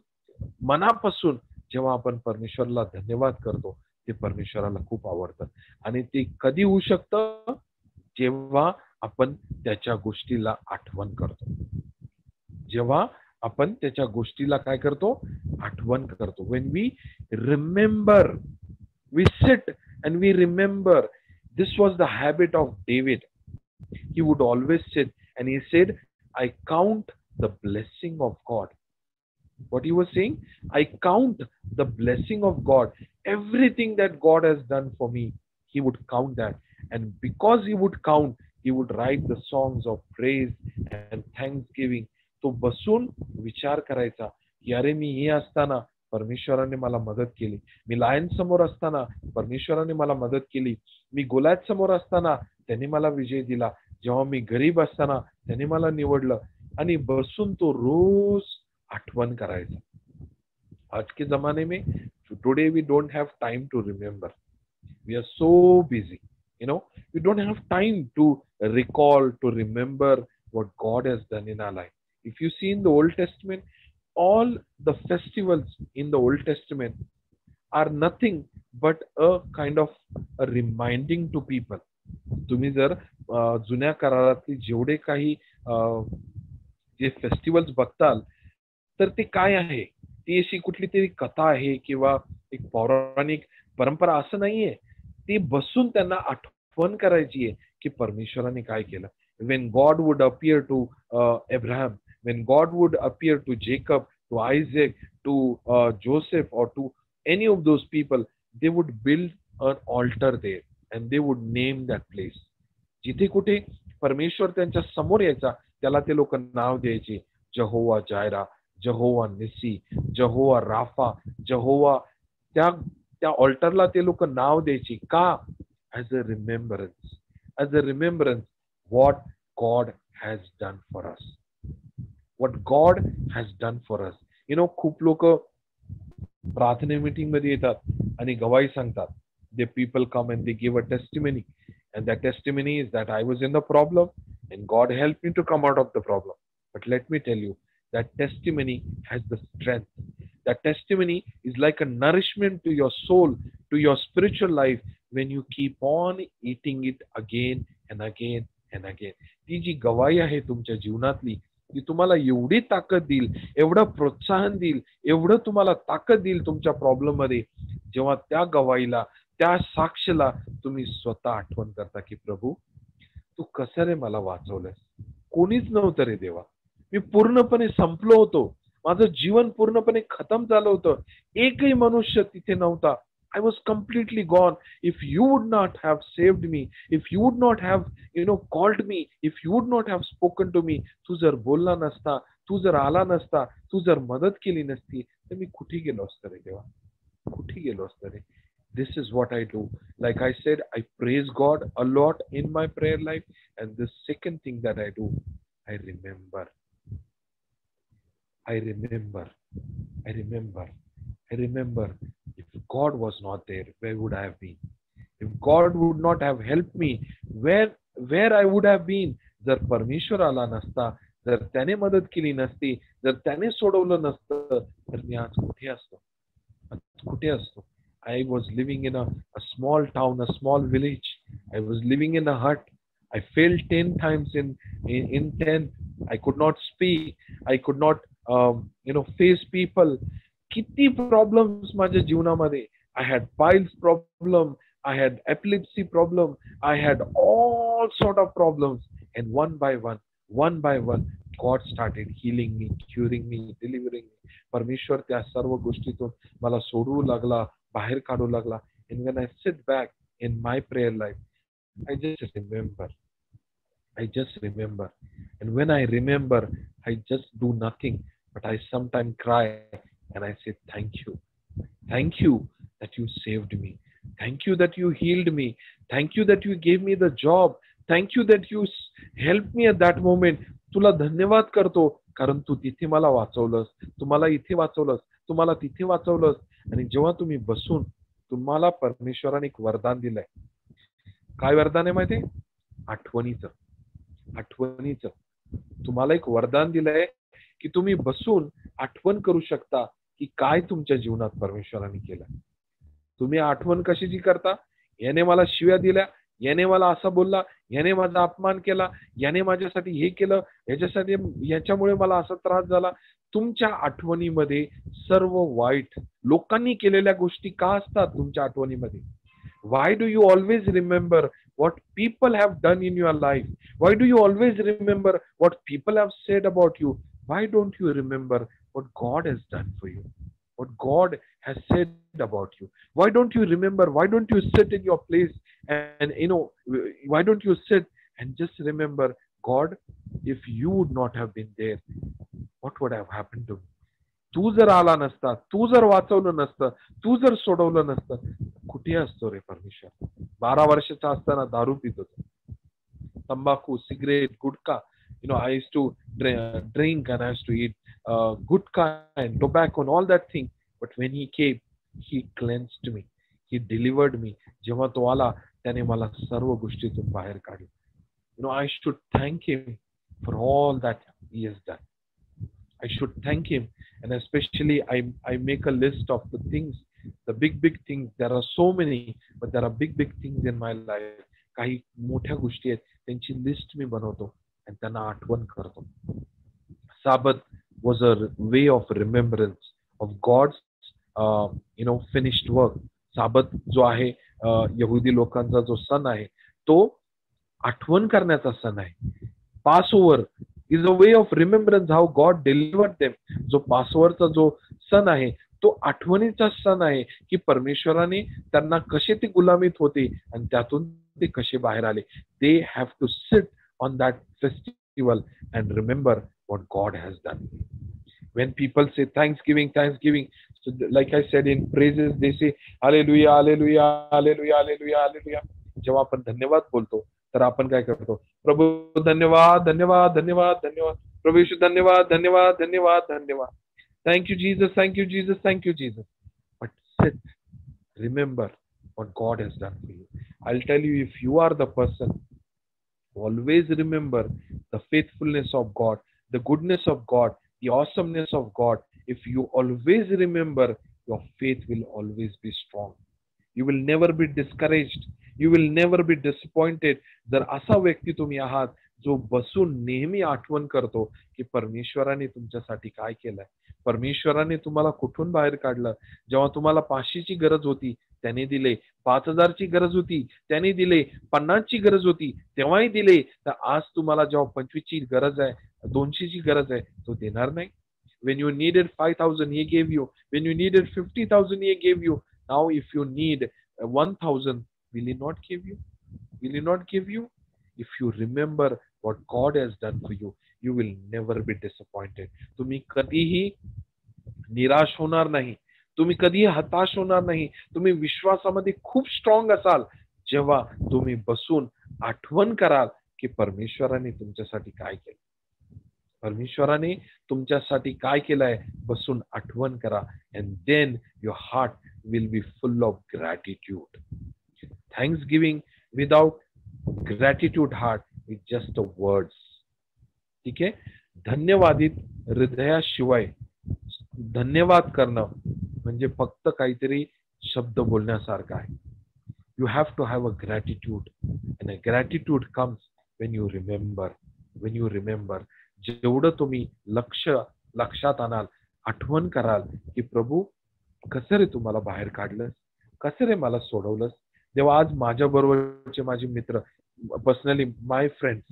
मनापासून जेव्हा आपण परमेश्वराला धन्यवाद करतो, ते परमेश्वराला खूप आवडतं. आणि ते कधी होऊ शकतं? जेव्हा आपण त्याच्या गोष्टीला आठवण करतो. जेव्हा आपण त्याच्या गोष्टीला काय करतो? आठवण करतो. When we remember, we sit and we remember. This was the habit of David. He would always sit and he said, I count the blessing of God. What he was saying? I count the blessing of God. Everything that God has done for me, he would count that. And because he would count, he would write the songs of praise and thanksgiving. तो बसून विचार करायचा की अरे मी हे असताना परमेश्वराने मला मदत केली, मी लायन समोर असताना परमेश्वराने मला मदत केली, मी गोलायत समोर असताना त्यांनी मला विजय दिला, जेव्हा मी गरीब असताना त्यांनी मला निवडलं. आणि बसून तो रोज आठवण करायचा. आज के जमाने में today we don't have time to remember. We are so busy. We don't have time to recall, to remember what God has done in our life. If you see in the Old Testament, all the festivals in the Old Testament are nothing but a kind of a reminding to people. तुम्ही जर जुन्या करारातली जेवढे काही जे festivals बघताल, तर ते काय आहे? ती अशी कुठली तरी कथा आहे किंवा एक पौराणिक परंपरा असं नाहीये. ती बसून त्यांना आठवण करायची आहे की परमेश्वराने काय केलं. When God would appear to Abraham, when God would appear to Jacob, to Isaac, to Joseph, or to any of those people, they would build an altar there and they would name that place. जिथे कुठे परमेश्वर त्यांच्या समोर यायचा, त्याला ते लोक नाव द्यायचे. Jehovah Jireh, Jehovah Nissi, Jehovah Rapha, Jehovah. त्या ऑल्टरला ते लोक नाव द्यायची. का? As a remembrance what God has done for us. What God has done for us. खूप लोक प्रार्थना मीटिंग मध्ये येतात आणि गवाही सांगतात. The people come and they give a testimony, and that testimony is that I was in the problem and God helped me to come out of the problem. But let me tell you, that testimony has the strength. That testimony is like a nourishment to your soul, to your spiritual life, when you keep on eating it again and again and again. ती जी गवाही आहे तुमच्या जीवनातली, ती तुम्हाला एवढी ताकद देईल, एवढं प्रोत्साहन देईल, एवढं तुम्हाला ताकद देईल तुमच्या प्रॉब्लेम मध्ये, जेव्हा त्या गवाहीला, त्या साक्षीला तुम्ही स्वतः आठवण करता की प्रभू तू कसं रे मला वाचवलंस. कोणीच नव्हतं रे देवा, मी पूर्णपणे संपलो होतो, माझं जीवन पूर्णपणे खतम झालं होतं, एकही मनुष्य तिथे नव्हता. I was completely gone. If you would not have saved me, if you would not have, called me, if you would not have spoken to me, तू जर बोलला नसता, तू जर आला नसता, तू जर मदत केली नसती, तर मी कुठे गेलो असतो रे देवा, कुठे गेलो असतो रे. This is what I do. Like I said, I praise God a lot in my prayer life. And the second thing that I do, I remember. I remember. If God was not there, where would I have been? If God would not have helped me, where I would have been? जर परमेश्वर आला नसता, जर त्याने मदत केली नसती, जर त्याने सोडवलं नसतं, तर मी आज कुठे असतो? कुठे असतो? I was living in a small town, a small village. I was living in a hut. I failed 10 times in 10. I could not speak. I could not, face people. किती प्रॉब्लेम्स माझ्या जीवनामध्ये. I had piles problem, I had epilepsy problem, I had all sort of problems, and one by one, God started healing me, curing me, delivering me. परमेश्वर त्या सर्व गोष्टीतून मला सोडवू लागला, बाहेर काढू लागला. And when I sit back in my prayer life, I just remember. I just remember. And when I remember, I just do nothing, but I sometimes cry and I say, thank you. Thank you that you saved me. Thank you that you healed me. Thank you that you gave me the job. Thank you that you helped me at that moment. तुला धन्यवाद करतो कारण तू तिथे मला वाचवलंस, तुम्हाला इथे वाचवलंस, तुम्हाला तिथे वाचवलंस. आणि जेव्हा तुम्ही बसून तुम्हाला परमेश्वराने एक वरदान दिलंय. काय वरदान आहे माहिती? आठवणीचं. आठवणीचं तुम्हाला एक वरदान दिलंय की तुम्ही बसून आठवण करू शकता की काय तुमच्या जीवनात परमेश्वराने केलं. तुम्ही आठवण कशाची करता? याने मला शिव्या दिल्या, याने मला असं बोलला, याने माझा अपमान केला, याने माझ्यासाठी हे केलं, याच्यासाठी याच्यामुळे मला असा त्रास झाला. तुमच्या आठवणीमध्ये सर्व वाईट लोकांनी केलेल्या गोष्टी का असतात तुमच्या आठवणीमध्ये? Why do you always remember what people have done in your life? Why do you always remember what people have said about you? Why don't you remember what God has done for you? What God has said about you? Why don't you remember? Why don't you sit in your place and why don't you sit and just remember, God, if you would not have been there, what would have happened to me? तू जर आला नसता, तू जर वाचवलं नसतं, तू जर सोडवलं नसतं, कुठे असतो रे परमेश्वर? 12 वर्षाचा असताना दारू पित होतो, तंबाखू, cigarette, gutkha. I used to drink and I used to eat gutka and tobacco and all that thing. But when he came, he cleansed me, he delivered me. जेव्हा तो आला त्याने मला सर्व गोष्टीतून बाहेर काढलं. I should thank him for all that he has done. I should thank him, and especially I make a list of the things, the big things. There are so many, but there are big things in my life. काही मोठ्या गोष्टी आहेत, त्यांची list मी बनवतो आणि त्यांना आठवण करतो. Sabbath was a way of remembrance of God's finished work. Sabbath जो आहे यहुदी लोकांचा जो सण आहे तो आठवण करण्याचा सण आहे. Passover is a way of remembrance how God delivered them. जो पासोवरचा जो सण आहे तो आठवणीचा सण आहे की परमेश्वराने त्यांना कसे ते गुलामीत होते आणि त्यातून ते कसे बाहेर आले. They have to sit on that festival and remember what God has done. When people say Thanksgiving, so like I said in praises, they say Hallelujah, Hallelujah, Hallelujah, Hallelujah, Hallelujah. जेव्हा आपण धन्यवाद बोलतो तर आपण काय करतो? प्रभू धन्यवाद, धन्यवाद, धन्यवाद, धन्यवाद. प्रभू येशू धन्यवाद, धन्यवाद, धन्यवाद, धन्यवाद. Thank you Jesus, thank you Jesus, thank you Jesus. But sit, remember what God has done for you. I'll tell you, if you are the person, always remember the faithfulness of God, the goodness of God, the awesomeness of God. If you always remember, your faith will always be strong. You will never be discouraged. You will never be disappointed. जर असा व्यक्ती तुम्ही आहात जो बसून नेहमी आठवण करतो की परमेश्वराने तुमच्यासाठी काय केलंय, परमेश्वराने तुम्हाला कुठून बाहेर काढलं, जेव्हा तुम्हाला 500ची गरज होती त्याने दिले, 5000ची गरज होती त्याने दिले, 50ची गरज होती तेव्हाही दिले, तर आज तुम्हाला जेव्हा 25ची गरज आहे, 200ची गरज आहे, तो देणार नाही? When you needed 5,000, he gave you. When you needed 50,000, he gave you. Now if you need 1,000, will he not give you? Will he not give you? If you remember what God has done for you, you will never be disappointed. तुम्ही कधीही निराश होणार नाही, तुम्ही कधीही हताश होणार नाही. तुम्ही विश्वासामध्ये खूप स्ट्रॉंग असाल जेव्हा तुम्ही बसून आठवण कराल की परमेश्वराने तुमच्यासाठी काय केलं, परमेश्वराने तुमच्यासाठी काय केलंय. बसून आठवण करा. and then your heart will be full of gratitude. Thanksgiving without gratitude heart is just a words. ठीक आहे. धन्यवादित हृदयाशिवाय धन्यवाद करणं म्हणजे फक्त काहीतरी शब्द बोलण्यासारखं आहे. You have to have a gratitude, and a gratitude comes when you remember. When you remember, जेवढं तुम्ही लक्षात आणाल, आठवण कराल की प्रभू कसं रे तुम्हाला बाहेर काढलंस, कसं रे मला सोडवलंस. तेव्हा आज माझ्या बरोबरचे माझे मित्र, personally my friends,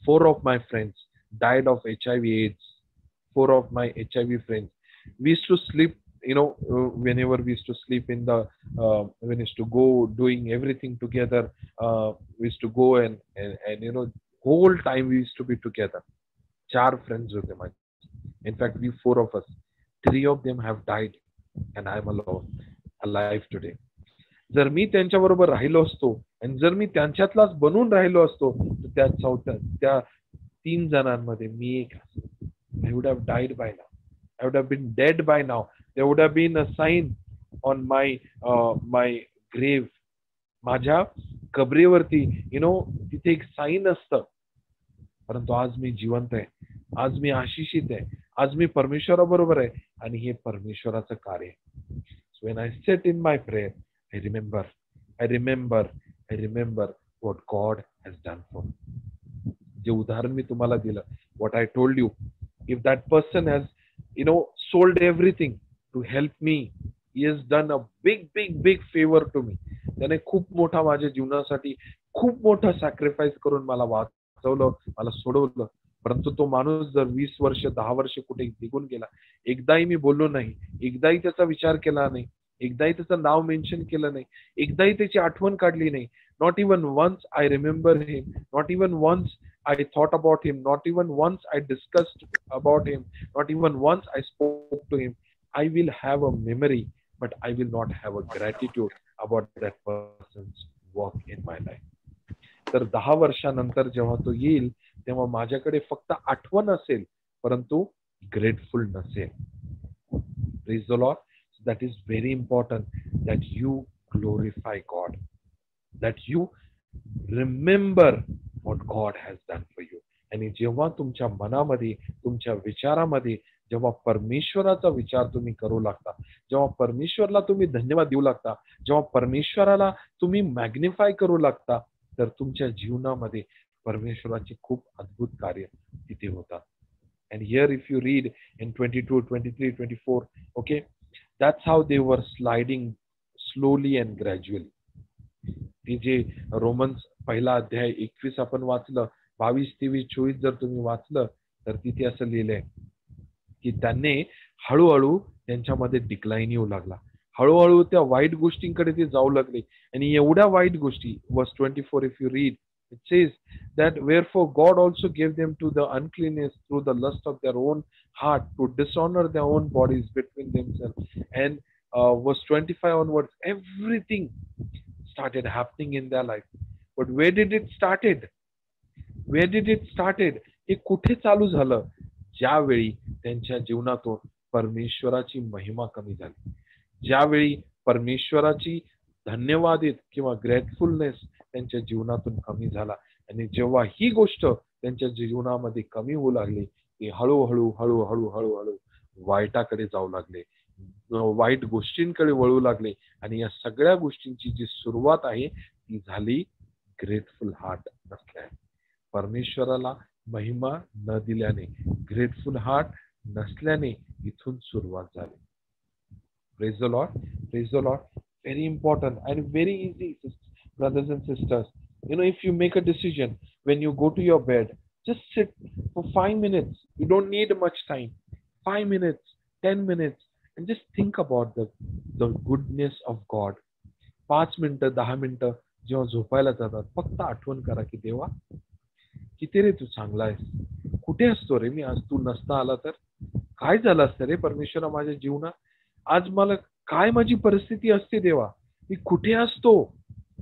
4 of my friends died of HIV AIDS. 4 of my HIV friends. We used to sleep whenever we used to sleep in the, when we used to go doing everything together, we used to go and whole time we used to be together. 4 friends होते माझे. In fact, we 4 of us. 3 of them have died and I am alive today. जर मी त्यांच्याबरोबर राहिलो असतो आणि जर मी त्यांच्यातलाच बनून राहिलो असतो तर त्या 3 जणांमध्ये मी एक असतो. I would have died by now. I would have been dead by now. There would have been a sign on my grave. माझ्या कबरेवरती तिथे एक साईन असतं. परंतु आज मी जिवंत आहे, आज मी आशिषित आहे, आज मी परमेश्वराबरोबर आहे आणि हे परमेश्वराचं कार्य आहे. So when I sit in my prayer, I remember what God has done for me. जे उदाहरण मी तुम्हाला दिलं, what I told you, if that person has sold everything to help me, he has done a big favor to me. त्याने खूप मोठा माझ्या जीवनासाठी खूप मोठा सॅक्रिफाईस करून मला वाचवलं, मला सोडवलं. परंतु तो माणूस जर 20 वर्ष 10 वर्ष कुठे निघून गेला, एकदाही मी बोललो नाही, एकदाही त्याचा विचार केला नाही, एकदाही त्याचं नाव मेन्शन केलं नाही, एकदाही त्याची आठवण काढली नाही. Not even once I remember him, not even once I thought about him, not even once I discussed about him, not even once I spoke to him. I will have a memory, but I will not have a gratitude about that person's work in my life. तर 10 वर्षानंतर जेव्हा तो येईल तेव्हा माझ्याकडे फक्त आठवण असेल, परंतु ग्रेटफुल नसेल. Praise the Lord. So that is very important that you glorify God, that you remember what God has done for you. आणि जेव्हा तुमच्या मनामध्ये, तुमच्या विचारामध्ये जेव्हा परमेश्वराचा विचार तुम्ही करू लागता, जेव्हा परमेश्वरला तुम्ही धन्यवाद देऊ लागता, जेव्हा परमेश्वराला तुम्ही मॅग्निफाय करू लागता, तर तुमच्या जीवनामध्ये परमेश्वराचे खूप अद्भुत कार्य तिथे होतात. And here if you read in 22, 23, 24, okay, that's how they were sliding slowly and gradually. ती जे रोमन्स पहिला अध्याय 21 आपण वाचलं, 22, 23, 24 जर तुम्ही वाचलं तर तिथे असं लिहिलंय की त्यांनी हळूहळू त्यांच्यामध्ये डिक्लाइन येऊ लागला, हळूहळू त्या वाईट गोष्टींकडे ते जाऊ लागले. आणि एवढ्या वाईट गोष्टी, वर्स 24 if you read, it says that wherefore God also gave them to the uncleanness through the lust of their own heart to dishonor their own bodies between themselves. And verse 25 onwards, everything started happening in their life. But where did it started? Where did it started? हे कुठे चालू झालं? ज्यावेळी त्यांच्या जीवनातून परमेश्वराची महिमा कमी झाली, ज्यावेळी परमेश्वराची धन्यवादित किंवा ग्रेटफुलनेस त्यांच्या जीवनातून कमी झाला. आणि जेव्हा ही गोष्ट त्यांच्या जीवनामध्ये कमी होऊ लागली, ती हळूहळू वाईटाकडे जाऊ लागले, वाईट गोष्टींकडे वळू लागले. आणि या सगळ्या गोष्टींची जी सुरुवात आहे ती झाली ग्रेटफुल हार्ट नसल्याने, परमेश्वराला महिमा न दिल्याने, ग्रेटफुल हार्ट नसल्याने इथून सुरुवात झाली. Praise the Lord. Praise the Lord. Very important and very easy, brothers and sisters. If you make a decision when you go to your bed, just sit for 5 minutes. You don't need much time. 5 minutes, 10 minutes, and just think about the goodness of God. 5 मिनिटं 10 मिनिटं जेव्हा झोपायला जातात, फक्त आठवण करा की देवा किती रे तू चांगला आहेस, कुठे असतो रे मी आज तू नसता आला तर, काय झालं असतं रे परमेश्वरा माझ्या जीवनात, आज मला काय माझी परिस्थिती असते देवा, मी कुठे असतो,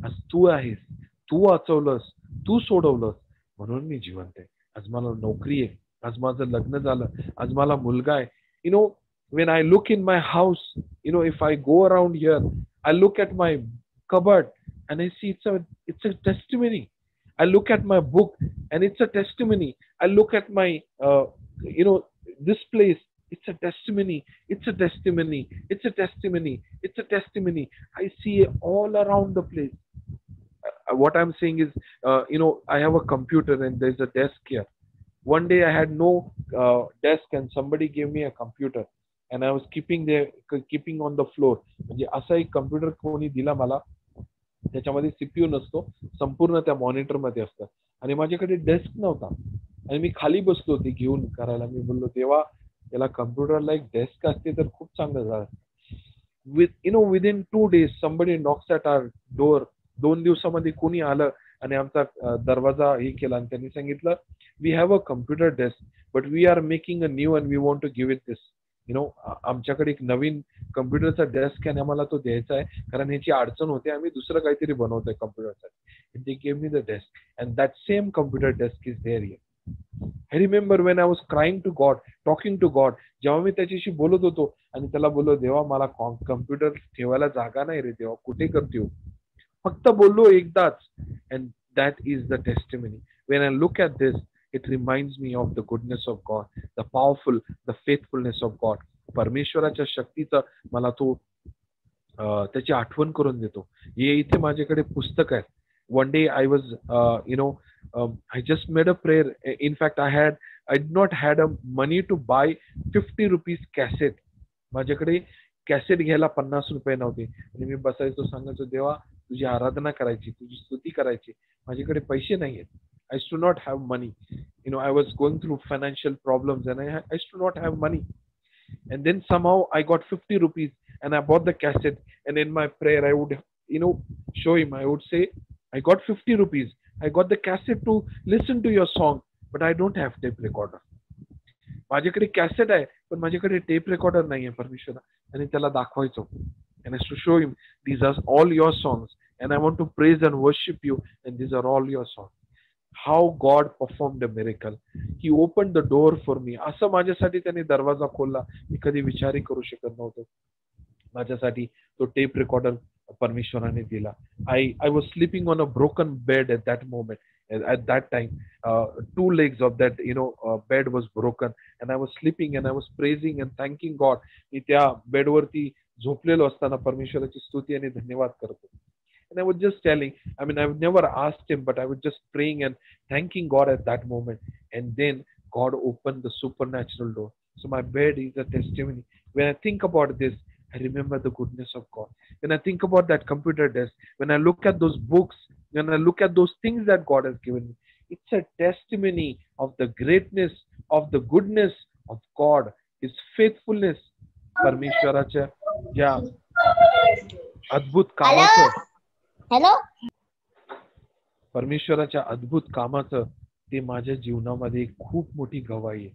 आज तू आहेस, तू वाचवलंस, तू सोडवलंस म्हणून मी जिवंत आहे. आज मला नोकरी आहे, आज माझं लग्न झालं, आज मला मुलगा आहे. When I look in my house, if I go around here, I look at my cupboard and I see it's a testimony. I look at my book and it's a testimony. I look at my this place, it's a testimony. It's a testimony. It's a testimony. It's a testimony. I see all around the place. What I'm saying is, I have a computer and there's a desk here. One day I had no desk and somebody gave me a computer and I was keeping on the floor. म्हणजे असा एक computer कोणी दिला मला, त्याच्यामध्ये CPU नसतो, संपूर्ण त्या मॉनिटर मध्ये असतं. आणि माझ्याकडे डेस्क नव्हता आणि मी खाली बसलो ते घेऊन करायला. मी बोललो देवा, याला कम्प्युटरला एक डेस्क असते तर खूप चांगलं झालं. within 2 days somebody knocks at our door. 2 दिवसामध्ये कोणी आलं आणि आमचा दरवाजा हे केला आणि त्यांनी सांगितलं, we have a computer desk but we are making a new and we want to give it this. आमच्याकडे एक नवीन कम्प्युटरचा डेस्क आहे आणि आम्हाला तो द्यायचा आहे कारण ह्याची अडचण होते, आम्ही दुसरं काहीतरी बनवतोय कम्प्युटरसाठी. They gave me the desk and that same computer desk is there here. I remember when I was crying to God, talking to God, जेव्हा मी त्याच्याशी बोलत होतो आणि त्याला बोललो, देवा मला कम्प्युटर ठेवायला जागा नाही रे देवा, कुठे करते हो. फक्त बोललो एकदाच. And that is the testimony. When I look at this, it reminds me of the goodness of God, the powerful, the faithfulness of God. परमेश्वराच्या शक्तीचा मला तो त्याची आठवण करून देतो. हे इथे माझ्याकडे पुस्तक आहे. One day I was, I just made a prayer. In fact, I did not had a money to buy 50 rupees cassette. माझ्याकडे कॅसेट घ्यायला 50 रुपये नव्हते आणि मी बसायचो, सांगायचो, देवा तुझी आराधना करायची, तुझी स्तुती करायची, माझ्याकडे पैसे नाहीयेत. I used to not have money. I was going through financial problems and I used to not have money. And then somehow I got 50 rupees and I bought the cassette, and in my prayer I would, show him. I would say, I got 50 rupees. I got the cassette to listen to your song, but I don't have tape recorder. माझ्याकडे cassette आहे पण माझ्याकडे tape recorder नाहीये परमेश्वरा. आणि त्याला दाखवायचो. And I used to show him, these are all your songs and I want to praise and worship you and these are all your songs. How God performed a miracle. He opened the door for me. असं माझ्यासाठी त्याने दरवाजा खोलला, मी कधी विचारही करू शकत नव्हतो. माझ्यासाठी तो टेप रेकॉर्डर परमेश्वराने दिला. I was sleeping on a broken bed at that moment. At that time, 2 legs of that bed was broken and I was sleeping and I was praising and thanking God. मी त्या बेडवरती झोपलेलो असताना परमेश्वराची स्तुती आणि धन्यवाद करतो. And I was just telling, I've never asked him, but I was just praying and thanking God at that moment. And then God opened the supernatural door. So my bed is a testimony. When I think about this, I remember the goodness of God. When I think about that computer desk, when I look at those books, when I look at those things that God has given me, it's a testimony of the greatness, of the goodness of God, His faithfulness. परमेश्वराच्या या अद्भुत कामाचं, hello, परमेश्वराच्या अद्भुत कामाचं ते माझ्या जीवनामध्ये खूप मोठी गवाही आहे.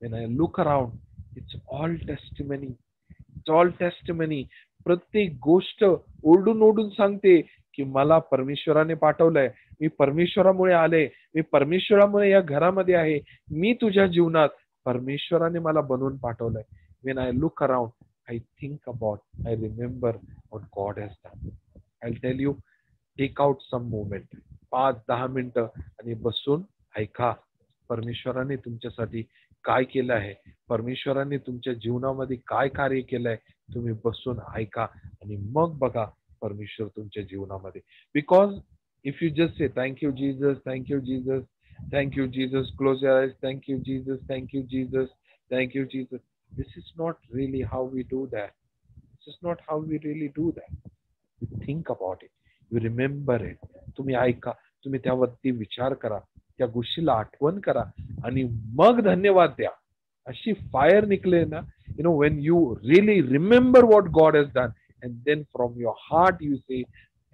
When I look around, it's all testimony. It's all testimony. प्रत्येक गोष्ट ओरडून ओरडून सांगते की मला परमेश्वराने पाठवलंय, मी परमेश्वरामुळे आले, मी परमेश्वरामुळे या घरामध्ये आहे, मी तुझ्या जीवनात परमेश्वराने मला बनवून पाठवलंय. When I look around, I think about, I remember what God has done. I'll tell you, take out some moment, 5-10 मिनिटं आणि बसून ऐका परमेश्वराने तुमच्यासाठी काय केलं आहे, परमेश्वराने तुमच्या जीवनामध्ये काय कार्य केलंय. तुम्ही बसून ऐका आणि मग बघा परमेश्वर तुमच्या जीवनामध्ये. Because if you just say thank you Jesus, thank you Jesus, thank you Jesus, close your eyes, thank you Jesus, thank you Jesus, thank you Jesus, this is not really how we do that. This is not how we really do that. You think about it. You remember it. तुम्ही ऐका, तुम्ही त्यावरती विचार करा, त्या गोष्टीला आठवण करा आणि मग धन्यवाद द्या. अशी फायर निकले ना, when you really remember what God has done and then from your heart you say,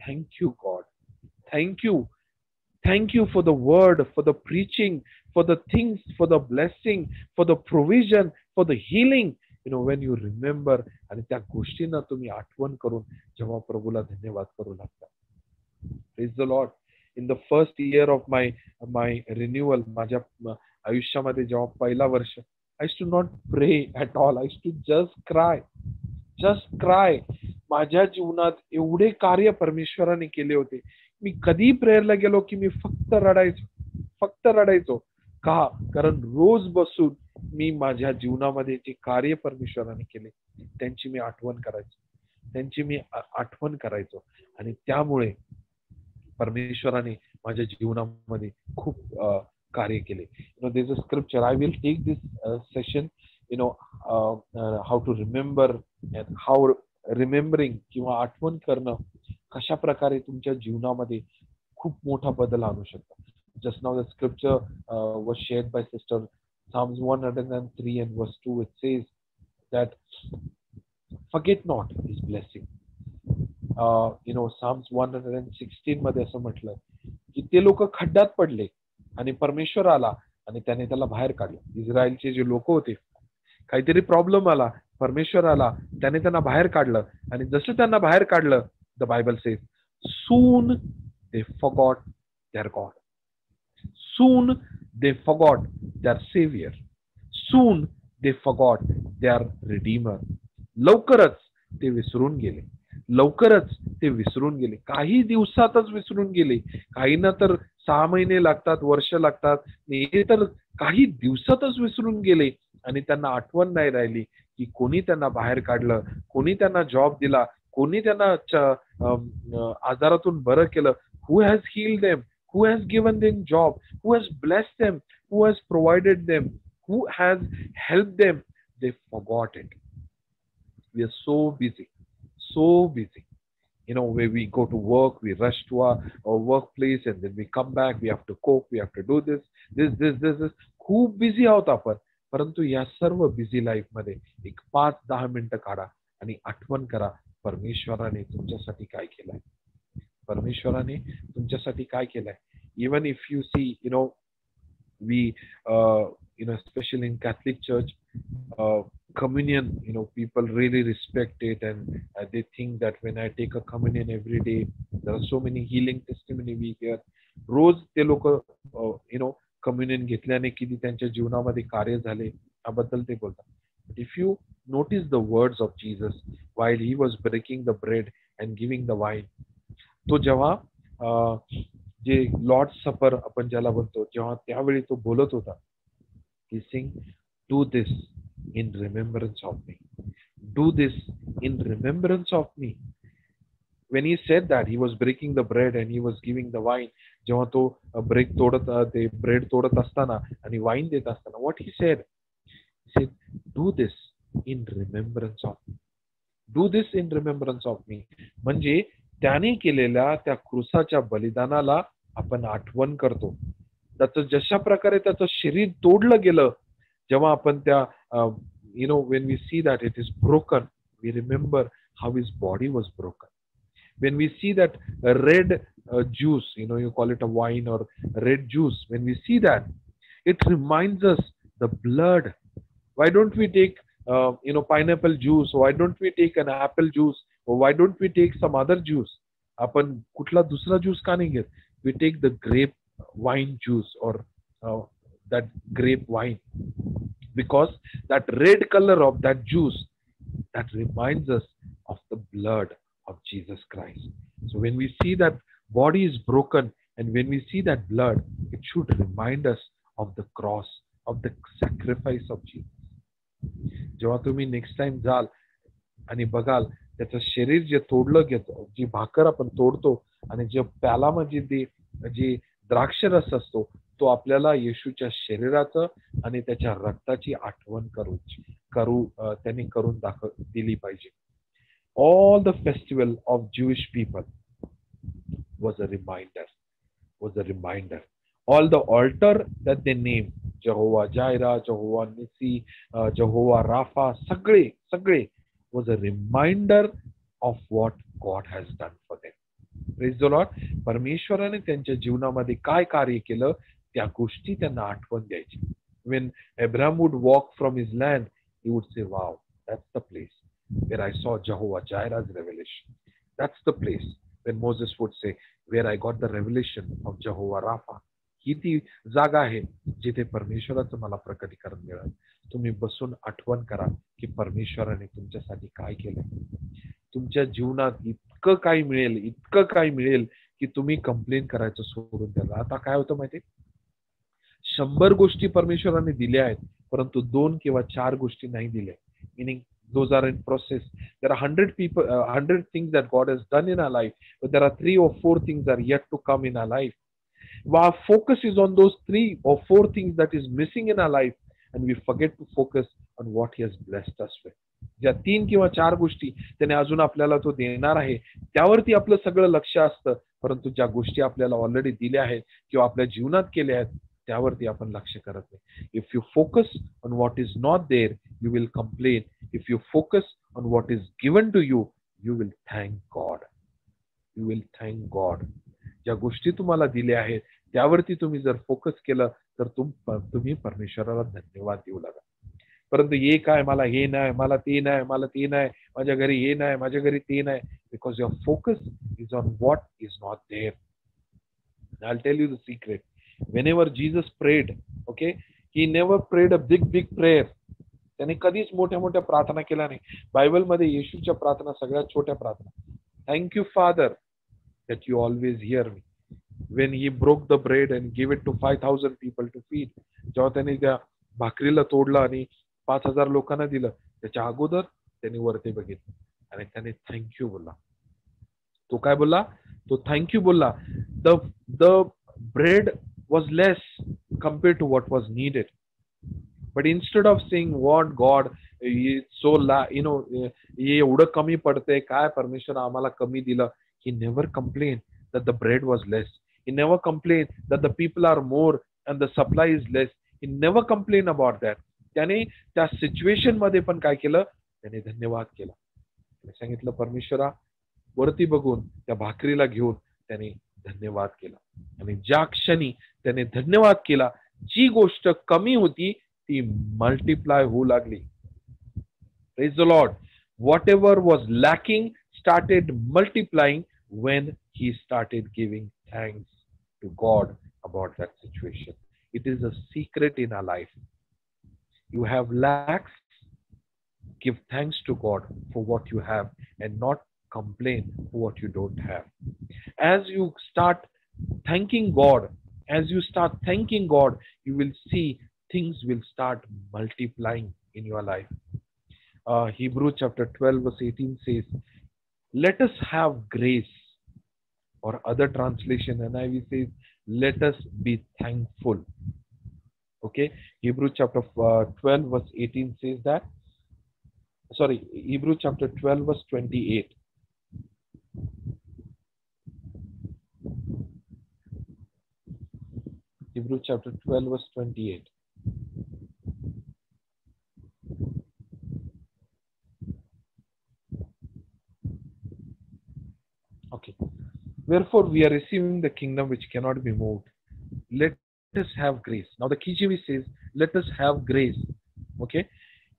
thank you God. Thank you. Thank you for the word, for the preaching, for the things, for the blessing, for the provision, for the healing. When you remember आणि त्या गोष्टींना तुम्ही आठवण करून जेव्हा प्रभूला धन्यवाद करू लागता. Praise the Lord. In the first year of my renewal, माझ्या आयुष्यामध्ये जेव्हा पहिला वर्ष, I used to not pray at all. I used to just cry. Just cry. माझ्या जीवनात एवढे कार्य परमेश्वराने केले होते. मी कधी प्रेयरला गेलो की मी फक्त रडायचो. का? कारण रोज बसून मी माझ्या जीवनामध्ये जे कार्य परमेश्वराने केले त्यांची मी आठवण करायचो आणि त्यामुळे परमेश्वराने माझ्या जीवनामध्ये खूप कार्य केले. There's a scripture. I will take this session, how to remember and how remembering किंवा आठवण करणं कशा प्रकारे तुमच्या जीवनामध्ये खूप मोठा बदल आणू शकतो. Just now the scripture was shared by sister, Psalms 103 and verse 2. It says that Forget not his blessing. Psalms 116 मध्ये असं म्हटलं की ते लोक खड्ड्यात पडले आणि परमेश्वर आला आणि त्याने त्याला बाहेर काढलं. इस्रायलचे जे लोक होते, काहीतरी प्रॉब्लेम आला, परमेश्वर आला, त्याने त्यांना बाहेर काढलं आणि जसं त्यांना बाहेर काढलं, the Bible says soon they forgot their God. Soon they forgot their savior. Soon they forgot their redeemer. लवकरच ते विसरून गेले. लवकरच ते विसरून गेले. काही दिवसातच विसरून गेले. काहींना तर 6 महिने लागतात, वर्ष लागतात. हे तर काही दिवसातच विसरून गेले आणि त्यांना आठवण नाही राहिली की कोणी त्यांना बाहेर काढलं, कोणी त्यांना जॉब दिला, कोणी त्यांना आजारातून बरं केलं. Who has healed them? Who has given them job? Who has blessed them? Who has provided them? Who has helped them? They forgot it. We are so busy. Where we go to work, we rush to our workplace and then we come back, we have to cook, we have to do this. खूप busy आहोत आपण. परंतु या सर्व busy life मध्ये एक 5-10 मिनिटं काढा आणि आठवण करा परमेश्वराने तुमच्यासाठी काय केलंय. परमेश्वराने तुमच्यासाठी काय केलंय. Even if you see, we, especially in Catholic Church, communion, people really respect it and they think that when I take a communion every day, there are so many healing testimony we hear. रोज ते लोक communion घेतल्याने किती त्यांच्या जीवनामध्ये कार्य झाले याबद्दल ते बोलतात. But if you notice the words of Jesus while he was breaking the bread and giving the wine, तो जेव्हा जे लॉर्ड सपर आपण ज्याला म्हणतो, जेव्हा त्यावेळी तो बोलत होता, he saying, do this in remembrance of me. Do this in remembrance of me. When he said that, he was breaking the bread and he was giving the wine. जेव्हा तो ते ब्रेड तोडत असताना आणि वाईन देत असताना, what he said, do this in remembrance of me. Do this in remembrance of me. म्हणजे त्याने केलेल्या त्या क्रूसाच्या बलिदानाला आपण आठवण करतो. त्याचं जशा प्रकारे त्याचं शरीर तोडलं गेलं, जेव्हा आपण त्या when we see that it is broken, we remember how his body was broken. When we see that red juice, you call it a wine or red juice, when we see that, it reminds us the blood. Why don't we take pineapple juice? Why don't we take an apple juice? Or why don't we take some other juice? आपण कुठला दुसरा juice का नाही घेत? We take the grape wine juice or that grape wine, because that red color of that juice, that reminds us of the blood of Jesus Christ. So when we see that body is broken and when we see that blood, it should remind us of the cross, of the sacrifice of Jesus. जेव्हा तुम्ही next time जाल आणि बघाल त्याचं शरीर जे तोडलं गेलं, जी भाकर आपण तोडतो आणि जे प्यालामध्ये जी द्राक्षरस असतो, तो आपल्याला येशूच्या शरीराचं आणि त्याच्या रक्ताची आठवण त्यांनी करून दिली पाहिजे. All the festival of Jewish people was a reminder. All the altar that they named, Jehovah Jireh, Jehovah Nissi, Jehovah Rapha, sagre was a reminder of what God has done for them. Praise the Lord. परमेश्वराने त्यांच्या जीवनामध्ये काय कार्य केलं त्या गोष्टी त्यांना आठवण द्यायची. When Abraham would walk from his land, he would say, wow, that's the place where I saw Jehovah Jireh's revelation. That's the place when Moses would say, where I got the revelation of Jehovah Rapha. ही ती जागा आहे जिथे परमेश्वराचं मला प्रकटीकरण मिळालं. तुम्ही बसून आठवण करा की परमेश्वराने तुमच्यासाठी काय केलंय. तुमच्या जीवनात इतकं काय मिळेल की तुम्ही कंप्लेन करायचं सोडून द्याल. आता काय होतं माहिती, 100 गोष्टी परमेश्वराने दिल्या आहेत परंतु 2 किंवा 4 गोष्टी नाही दिल्या. Meaning those are in process. There are 100 things that God has done in our life, but there are 3 or 4 things that are yet to come in our life. Our focus is on those 3 or 4 things that is missing in our life, and we forget to focus on what He has blessed us with. ज्या 3 किंवा 4 गोष्टी त्याने अजून आपल्याला तो देणार आहे त्यावरती आपलं सगळं लक्ष असतं, परंतु ज्या गोष्टी आपल्याला ऑलरेडी दिल्या आहेत किंवा आपल्या जीवनात केल्या आहेत त्यावरती आपण लक्ष करत नाही. If you focus on what is not there, you will complain. If you focus on what is given to you, you will thank God. You will thank God. ज्या गोष्टी तुम्हाला दिल्या आहेत त्यावरती तुम्ही जर फोकस केलं तर तुम्ही परमेश्वराला धन्यवाद देऊ लागा. परंतु हे काय, मला हे नाही, मला ते नाही, मला ते नाही, माझ्या घरी हे नाही, माझ्या घरी ते नाही, because your focus is on what is not there. I'll tell you the secret. Whenever Jesus prayed, okay, he never prayed a big prayer. त्याने कधीच मोठ्या मोठ्या प्रार्थना केल्या नाही. बायबलमध्ये येशूच्या प्रार्थना सगळ्यात छोट्या प्रार्थना. Thank you father that you always hear me. When he broke the bread and gave it to 5,000 people to feed, जेव्हा त्याने त्या भाकरीला तोडलं आणि 5,000 लोकांना दिलं, त्याच्या अगोदर त्याने वरती बघितलं आणि त्याने थँक्यू बोलला. तो काय बोलला? तो थँक्यू बोलला. The bread was less compared to what was needed. But instead of saying, what God, so हे एवढं कमी पडतंय, काय परमेश्वर आम्हाला कमी दिलं, he never complained that the bread was less. He never complained that the people are more and the supply is less. He never complained about that. त्याने त्या सिच्युएशन मध्ये पण काय केलं? त्याने धन्यवाद केला. त्याने सांगितलं, परमेश्वरा, वरती बघून त्या भाकरीला घेऊन त्याने धन्यवाद केला. आणि ज्या क्षणी त्याने धन्यवाद केला, जी गोष्ट कमी होती ती मल्टिप्लाय होऊ लागली. Praise the Lord. Whatever was lacking started multiplying when he started giving thanks to God about that situation. It is a secret in our life. You have lacks, give thanks to God for what you have and not complain for what you don't have. As you start thanking God, you will see things will start multiplying in your life. Hebrews chapter 12 verse 18 says, let us have grace, or other translation NIV says, let us be thankful. Okay, Hebrews chapter 12 verse 18 says that, sorry, Hebrews chapter 12 verse 28. Hebrews chapter 12 verse 28. Okay. Wherefore we are receiving the kingdom which cannot be moved. Let us have grace. Now the KJV says, let us have grace. Okay.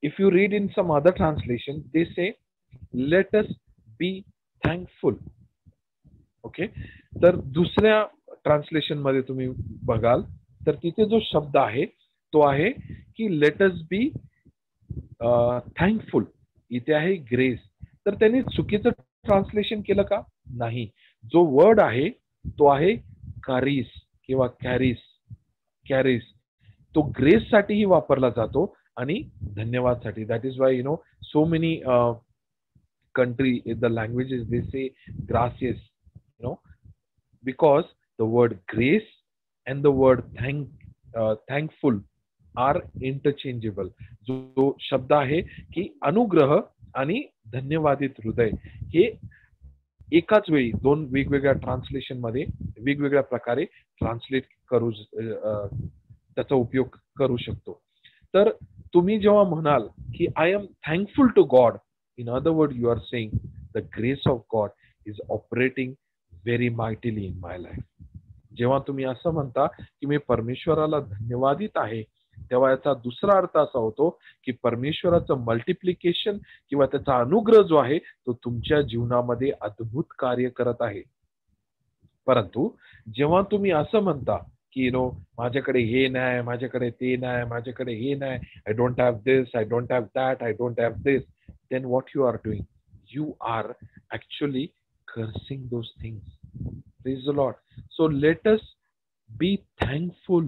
If you read in some other translation, they say, let us be thankful. Okay. तर दुसऱ्या translation मध्ये तुम्ही बघाल तर तिथे जो शब्द आहे तो आहे की लेट अस बी थँकफुल. इथे आहे ग्रेस. तर त्यांनी चुकीचं ट्रान्सलेशन केलं का? नाही. जो वर्ड आहे तो आहे कारिस किंवा कॅरिस. तो ग्रेस साठीही वापरला जातो आणि धन्यवाद साठी. That is why so many country, the languages, they say gracias, because the word grace and the word thankful are interchangeable. जो शब्द आहे की अनुग्रह आणि धन्यवादित हृदय हे एकाच वेळी दोन वेगवेगळ्या ट्रान्सलेशन मध्ये वेगवेगळ्या प्रकारे ट्रान्सलेट करू त्याचा उपयोग करू शकतो. तर तुम्ही जेव्हा म्हणाल की I am thankful to God, in other words you are saying the grace of God is operating very mightily in my life. जेव्हा तुम्ही असं म्हणता की मी परमेश्वराला धन्यवादित आहे, तेव्हा याचा दुसरा अर्थ असा होतो की परमेश्वराचं मल्टिप्लिकेशन किंवा त्याचा अनुग्रह जो आहे तो तुमच्या जीवनामध्ये अद्भुत कार्य करत आहे. परंतु जेव्हा तुम्ही असं म्हणता की माझ्याकडे हे नाही, माझ्याकडे ते नाही, माझ्याकडे हे नाही, I don't have this, I don't have that, I don't have this, then what you are doing, you are actually cursing those things. Praise the Lord. So let us be thankful.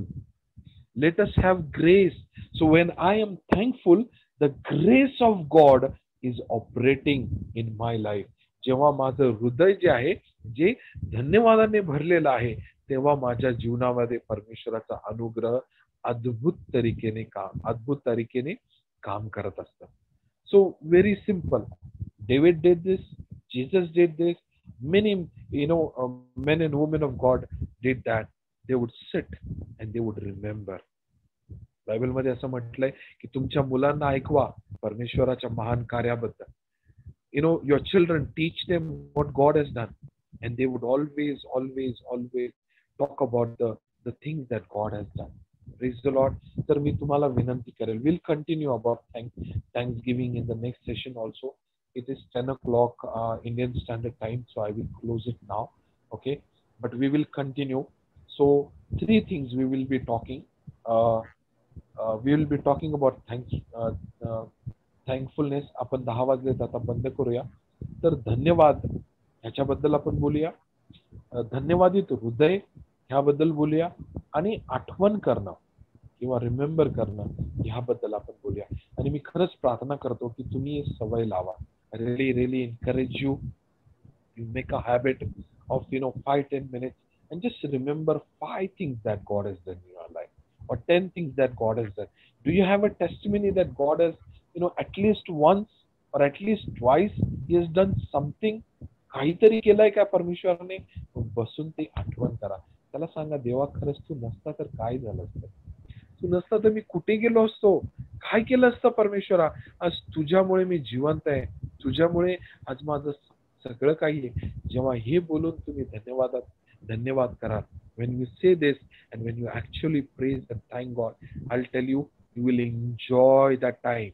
Let us have grace. So when I am thankful, the grace of God is operating in my life. जेव्हा माझं हृदय जे आहे जे धन्यवादाने भरलेलं आहे तेव्हा माझ्या जीवनामध्ये परमेश्वराचा अनुग्रह अद्भुत तरीकेने काम करत असतं. So very simple. David did this. Jesus did this. Many, men and women of God did that. They would sit and they would remember. बायबलमध्ये असं म्हटलंय की तुमच्या मुलांना ऐकवा परमेश्वराच्या महान कार्याबद्दल. Your children, teach them what God has done, and they would always talk about the things that God has done. Praise the Lord. तर मी तुम्हाला विनंती करेल, we'll continue about Thanksgiving in the next session also. It is 10 o'clock Indian Standard Time, so I will close it now. Okay, but we will continue. So 3 things we will be talking. We will be talking about थँकफुलनेस. आपण 10 वाजलेत, आता बंद करूया. तर धन्यवाद ह्याच्याबद्दल आपण बोलूया. धन्यवादित हृदय ह्याबद्दल बोलूया, आणि आठवण करणं किंवा रिमेंबर करणं ह्याबद्दल आपण बोलूया. आणि मी खरंच प्रार्थना करतो की तुम्ही ही सवय लावा. really encourage you make a habit of 5-10 minutes and just remember 5 things that God has done in your life, or 10 things that God has done. Do you have a testimony that God has at least once or at least twice he has done something? काहीतरी केलंय का परमेश्वराने? बसून ते आठवण करा. त्याला सांगा, देवा खरंच तू नसता तर काय झालं असतं, तू नसता तर मी कुठे गेलो असतो, काय केलं असतं परमेश्वरा, आज तुझ्यामुळे मी जिवंत आहे, तुझ्यामुळे आज माझं सगळं काही आहे. जेव्हा हे बोलून तुम्ही धन्यवाद करा, when you say this and when you actually praise and thank God, I'll tell you, you will enjoy that time.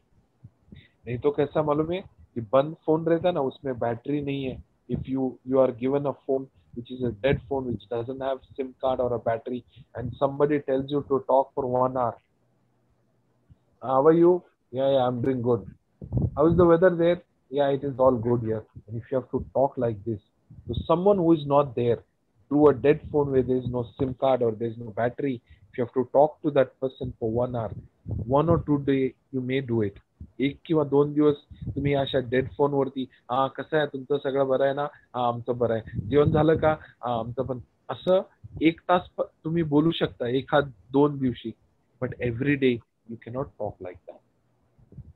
नहीं तो कैसा मालूम है कि बंद फोन रहता ना, उसमें बैटरी नहीं है. If you are given a phone which is a dead phone which doesn't have SIM card or a battery, and somebody tells you to talk for 1 hour, how are you? Yeah, I'm doing good. How is the weather there? Yeah, it is all good here. And if you have to talk like this to someone who is not there, through a dead phone where there is no SIM card or there is no battery, if you have to talk to that person for 1 hour, 1 or 2 days, you may do it. 1 किंवा 2 दिवस तुम्ही अशा dead phone वरती, कसं आहे तुमचं, सगळं बरं आहे ना, आमचं बरं आहे, जेवण झालं का, आमचं पण, असं 1 तास तुम्ही बोलू शकता 1-2 दिवशी. But every day you cannot talk like that.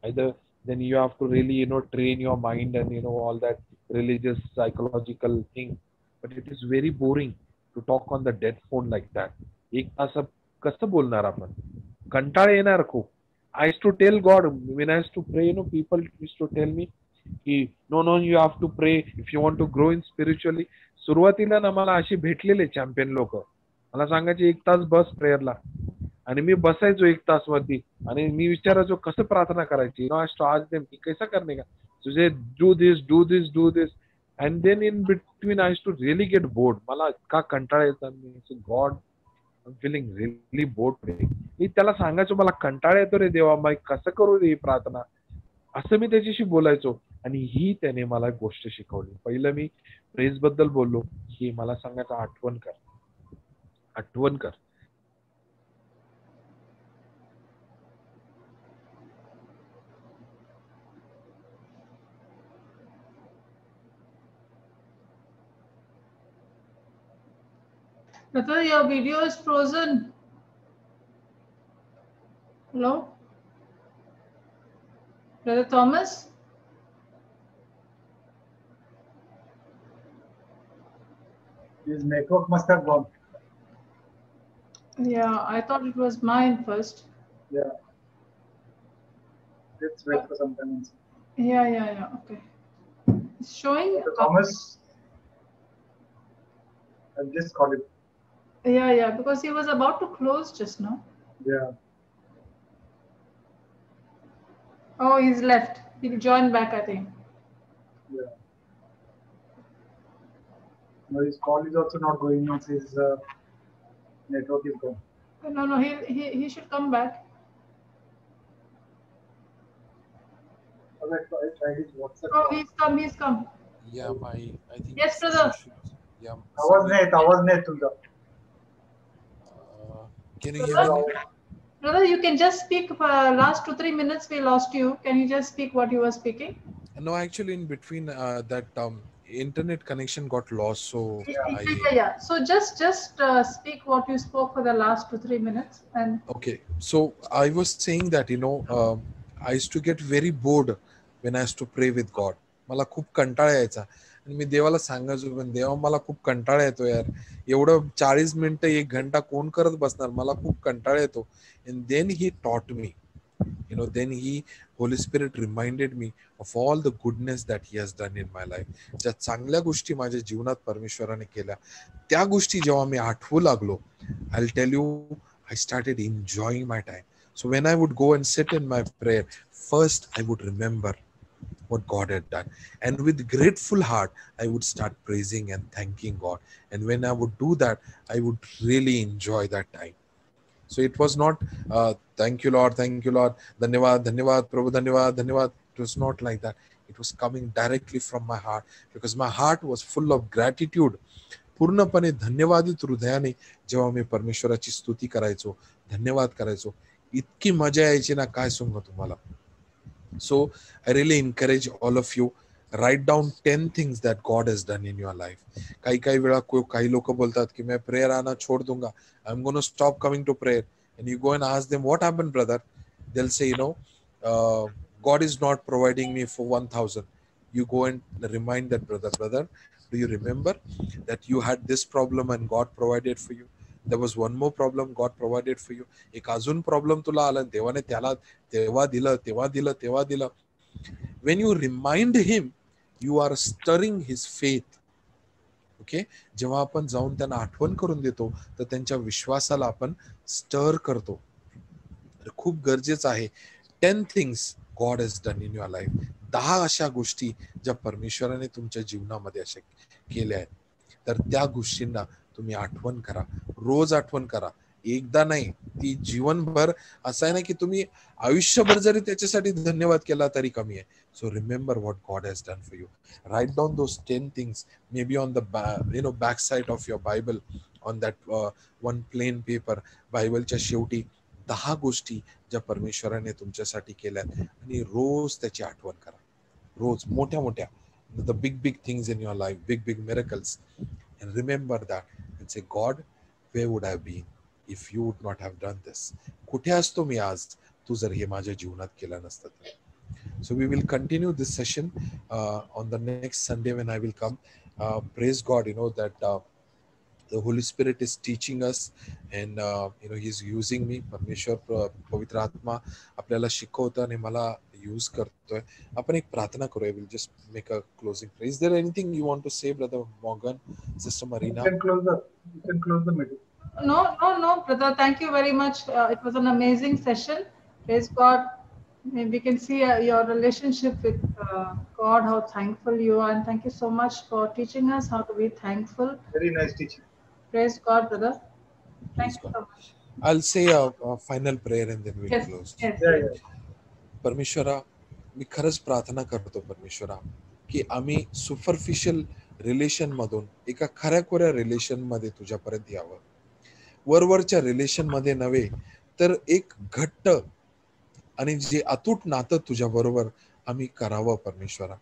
Either then you have to really train your mind and all that religious psychological thing, but it is very boring to talk on the dead phone like that. 1 तास कसं बोलणार आपण, कंटाळ येणार खूप. I used to tell God when I used to pray, people used to tell me, no, you have to pray if you want to grow in spiritually. सुरुवातीला ना मला अशी भेटलेले चॅम्पियन लोक, मला सांगायचे 1 तास बस प्रेयरला, आणि मी बसायचो 1 तास वरती, आणि मी विचारायचो कसं प्रार्थना करायची. आज की कैसा करणे का तुझे, do this, and then in between I used to really get bored. मला इतका कंटाळा यायचा. मी God, I'm feeling really bored today. मी त्याला सांगायचो मला कंटाळा येतो रे देवा, मी कसं करू रे ही प्रार्थना, असं मी त्याच्याशी बोलायचो. आणि ही त्याने मला गोष्ट शिकवली. पहिलं मी प्रेज बद्दल बोललो, की मला सांगायचं आठवण कर. Brother, your video is frozen. Hello? Brother Thomas? His network must have gone. Yeah, I thought it was mine first. Yeah. Let's wait for some time. Yeah. Okay. It's showing. Thomas, I've just called it. Yeah, because he was about to close just now. Yeah. Oh, he's left. He'll join back, I think. Yeah. No, his call is also not going on. His network is gone. No, he should come back. I tried his WhatsApp. Oh, he's come. Yeah, I think. Yes, brother. Yeah. आवाज नाही तुझा. Can you hear me? Brother, you can just speak for last 2-3 minutes. We lost you. Can you just speak what you were speaking? No, actually, in between that internet connection got lost, so Yeah. So just speak what you spoke for the last 2-3 minutes. And okay. So I was saying that I used to get very bored when I used to pray with God. मला खूप कंटाळा यायचा. आणि मी देवाला सांगायचो, पण देवा मला खूप कंटाळा येतो यार, एवढं 40 मिनिटं 1 घंटा कोण करत बसणार, मला खूप कंटाळा येतो. And then he taught me, then Holy Spirit reminded me of all the goodness that he has done in my life. ज्या चांगल्या गोष्टी माझ्या जीवनात परमेश्वराने केल्या, त्या गोष्टी जेव्हा मी आठवू लागलो, I'll tell you, I started enjoying my time. So when I would go and sit in my prayer, first I would remember what God had done, and with grateful heart I would start praising and thanking God. And when I would do that, I would really enjoy that time. So it was not thank you Lord, dhanyavad, dhanyavad Prabhu, dhanyavad, dhanyavad. It was not like that. It was coming directly from my heart, because my heart was full of gratitude. पूर्णपणे धन्यवादित हृदयाने जेव्हा मी परमेश्वराची स्तुती करायचो, धन्यवाद करायचो, इतकी मजा यायची ना, काय सांगू तुम्हाला. So I really encourage all of you, write down 10 things that God has done in your life. काही वेळा काही लोक बोलतात की मैं प्रेयर आना छोड़ दूंगा, I'm going to stop coming to prayer. And you go and ask them, what happened brother? They'll say, God is not providing me for 1,000. You go and remind that brother, do you remember that you had this problem and God provided for you? There was one more problem God provided for you. एक अजून problem तुला आला, देवाने त्याला तेव्हा दिलं. When you remind him, you are stirring his faith. Okay? जेव्हा आपण जाऊन त्यांना आठवण करून देतो, तर त्यांच्या विश्वासाला आपण स्टर करतो. तर खूप गरजेचं आहे. 10 things God has done in your life. 10 अशा गोष्टी ज्या परमेश्वराने तुमच्या जीवनामध्ये अशा केल्या आहेत, तर त्या गोष्टींना तुम्ही आठवण करा, रोज आठवण करा, एकदा नाही, ती जीवनभर. असं आहे ना की तुम्ही आयुष्यभर जरी त्याच्यासाठी धन्यवाद केला तरी कमी आहे. So remember what God has done for you. Write down those 10 things, may be on the back side of your Bible, on that one plain paper. बायबलच्या शेवटी 10 गोष्टी ज्या परमेश्वराने तुमच्यासाठी केल्यात, आणि रोज त्याची आठवण करा. रोज मोठ्या the big things in your life, big miracles, and remember that and say, God, where would I be if you would not have done this? कुठे असतो मी आज, तू जर हे माझ्या जीवनात केलं नसतं तर. So we will continue this session on the next Sunday when I will come. Praise God, that the Holy Spirit is teaching us, and He's using me. परमेश्वर पवित्र आत्मा आपल्याला शिकवतं आणि मला यूज करतोय. आपण एक प्रार्थना करूया. We'll just make a closing prayer. Is there anything you want to say, Brother Morgan, Sister Marina? You can close the meeting. No, brother. Thank you very much. It was an amazing session. Praise God. We can see your relationship with God, how thankful you are, and thank you so much for teaching us how to be thankful. Very nice teaching. Praise God, brother. Praise Thank you so much. I'll say a final prayer and then we'll close. Yes. परमेश्वरा, मी खरंच प्रार्थना करतो परमेश्वरा, की आम्ही superficial relation मधून एका खऱ्याखोऱ्या relation मध्ये तुझ्यापर्यंत यावं. वरवरच्या रिलेशन मध्ये नव्हे, तर एक घट्ट आणि जे अतूट नातं तुझ्या बरोबर आम्ही करावं परमेश्वरा.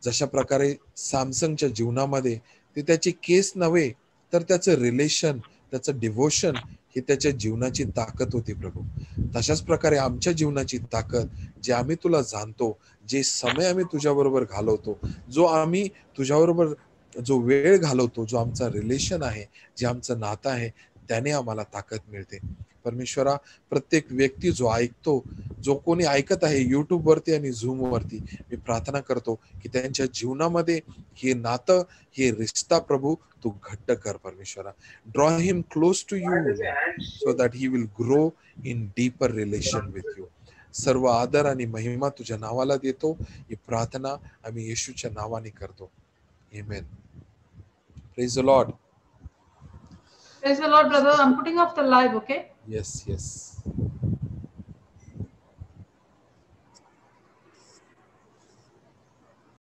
जशा प्रकारे सॅमसंगच्या जीवनामध्ये ते त्याचे केस नव्हे, तर त्याचं रिलेशन, त्याचं डिव्होशन ही त्याच्या जीवनाची ताकद होती प्रभू. तशाच प्रकारे आमच्या जीवनाची ताकद, जे आम्ही तुला जाणतो, जे समय आम्ही तुझ्याबरोबर घालवतो, जो आम्ही तुझ्याबरोबर जो वेळ घालवतो, जो आमचा रिलेशन आहे, जे आमचं नातं आहे, त्याने आम्हाला ताकद मिळते परमेश्वरा. प्रत्येक व्यक्ती जो ऐकतो, जो कोणी ऐकत आहे युट्यूब वरती आणि झूम वरती, मी प्रार्थना करतो की त्यांच्या जीवनामध्ये हे नातं, हे रिश्ता प्रभू तू घट्ट कर परमेश्वरा. Draw him close to you so that he will grow in deeper relation with you. सर्व आदर आणि महिमा तुझ्या नावाला देतो. ही प्रार्थना आम्ही येशूच्या नावाने करतो. Amen. Praise the Lord. Praise the Lord, brother. I'm putting off the live, okay? Yes.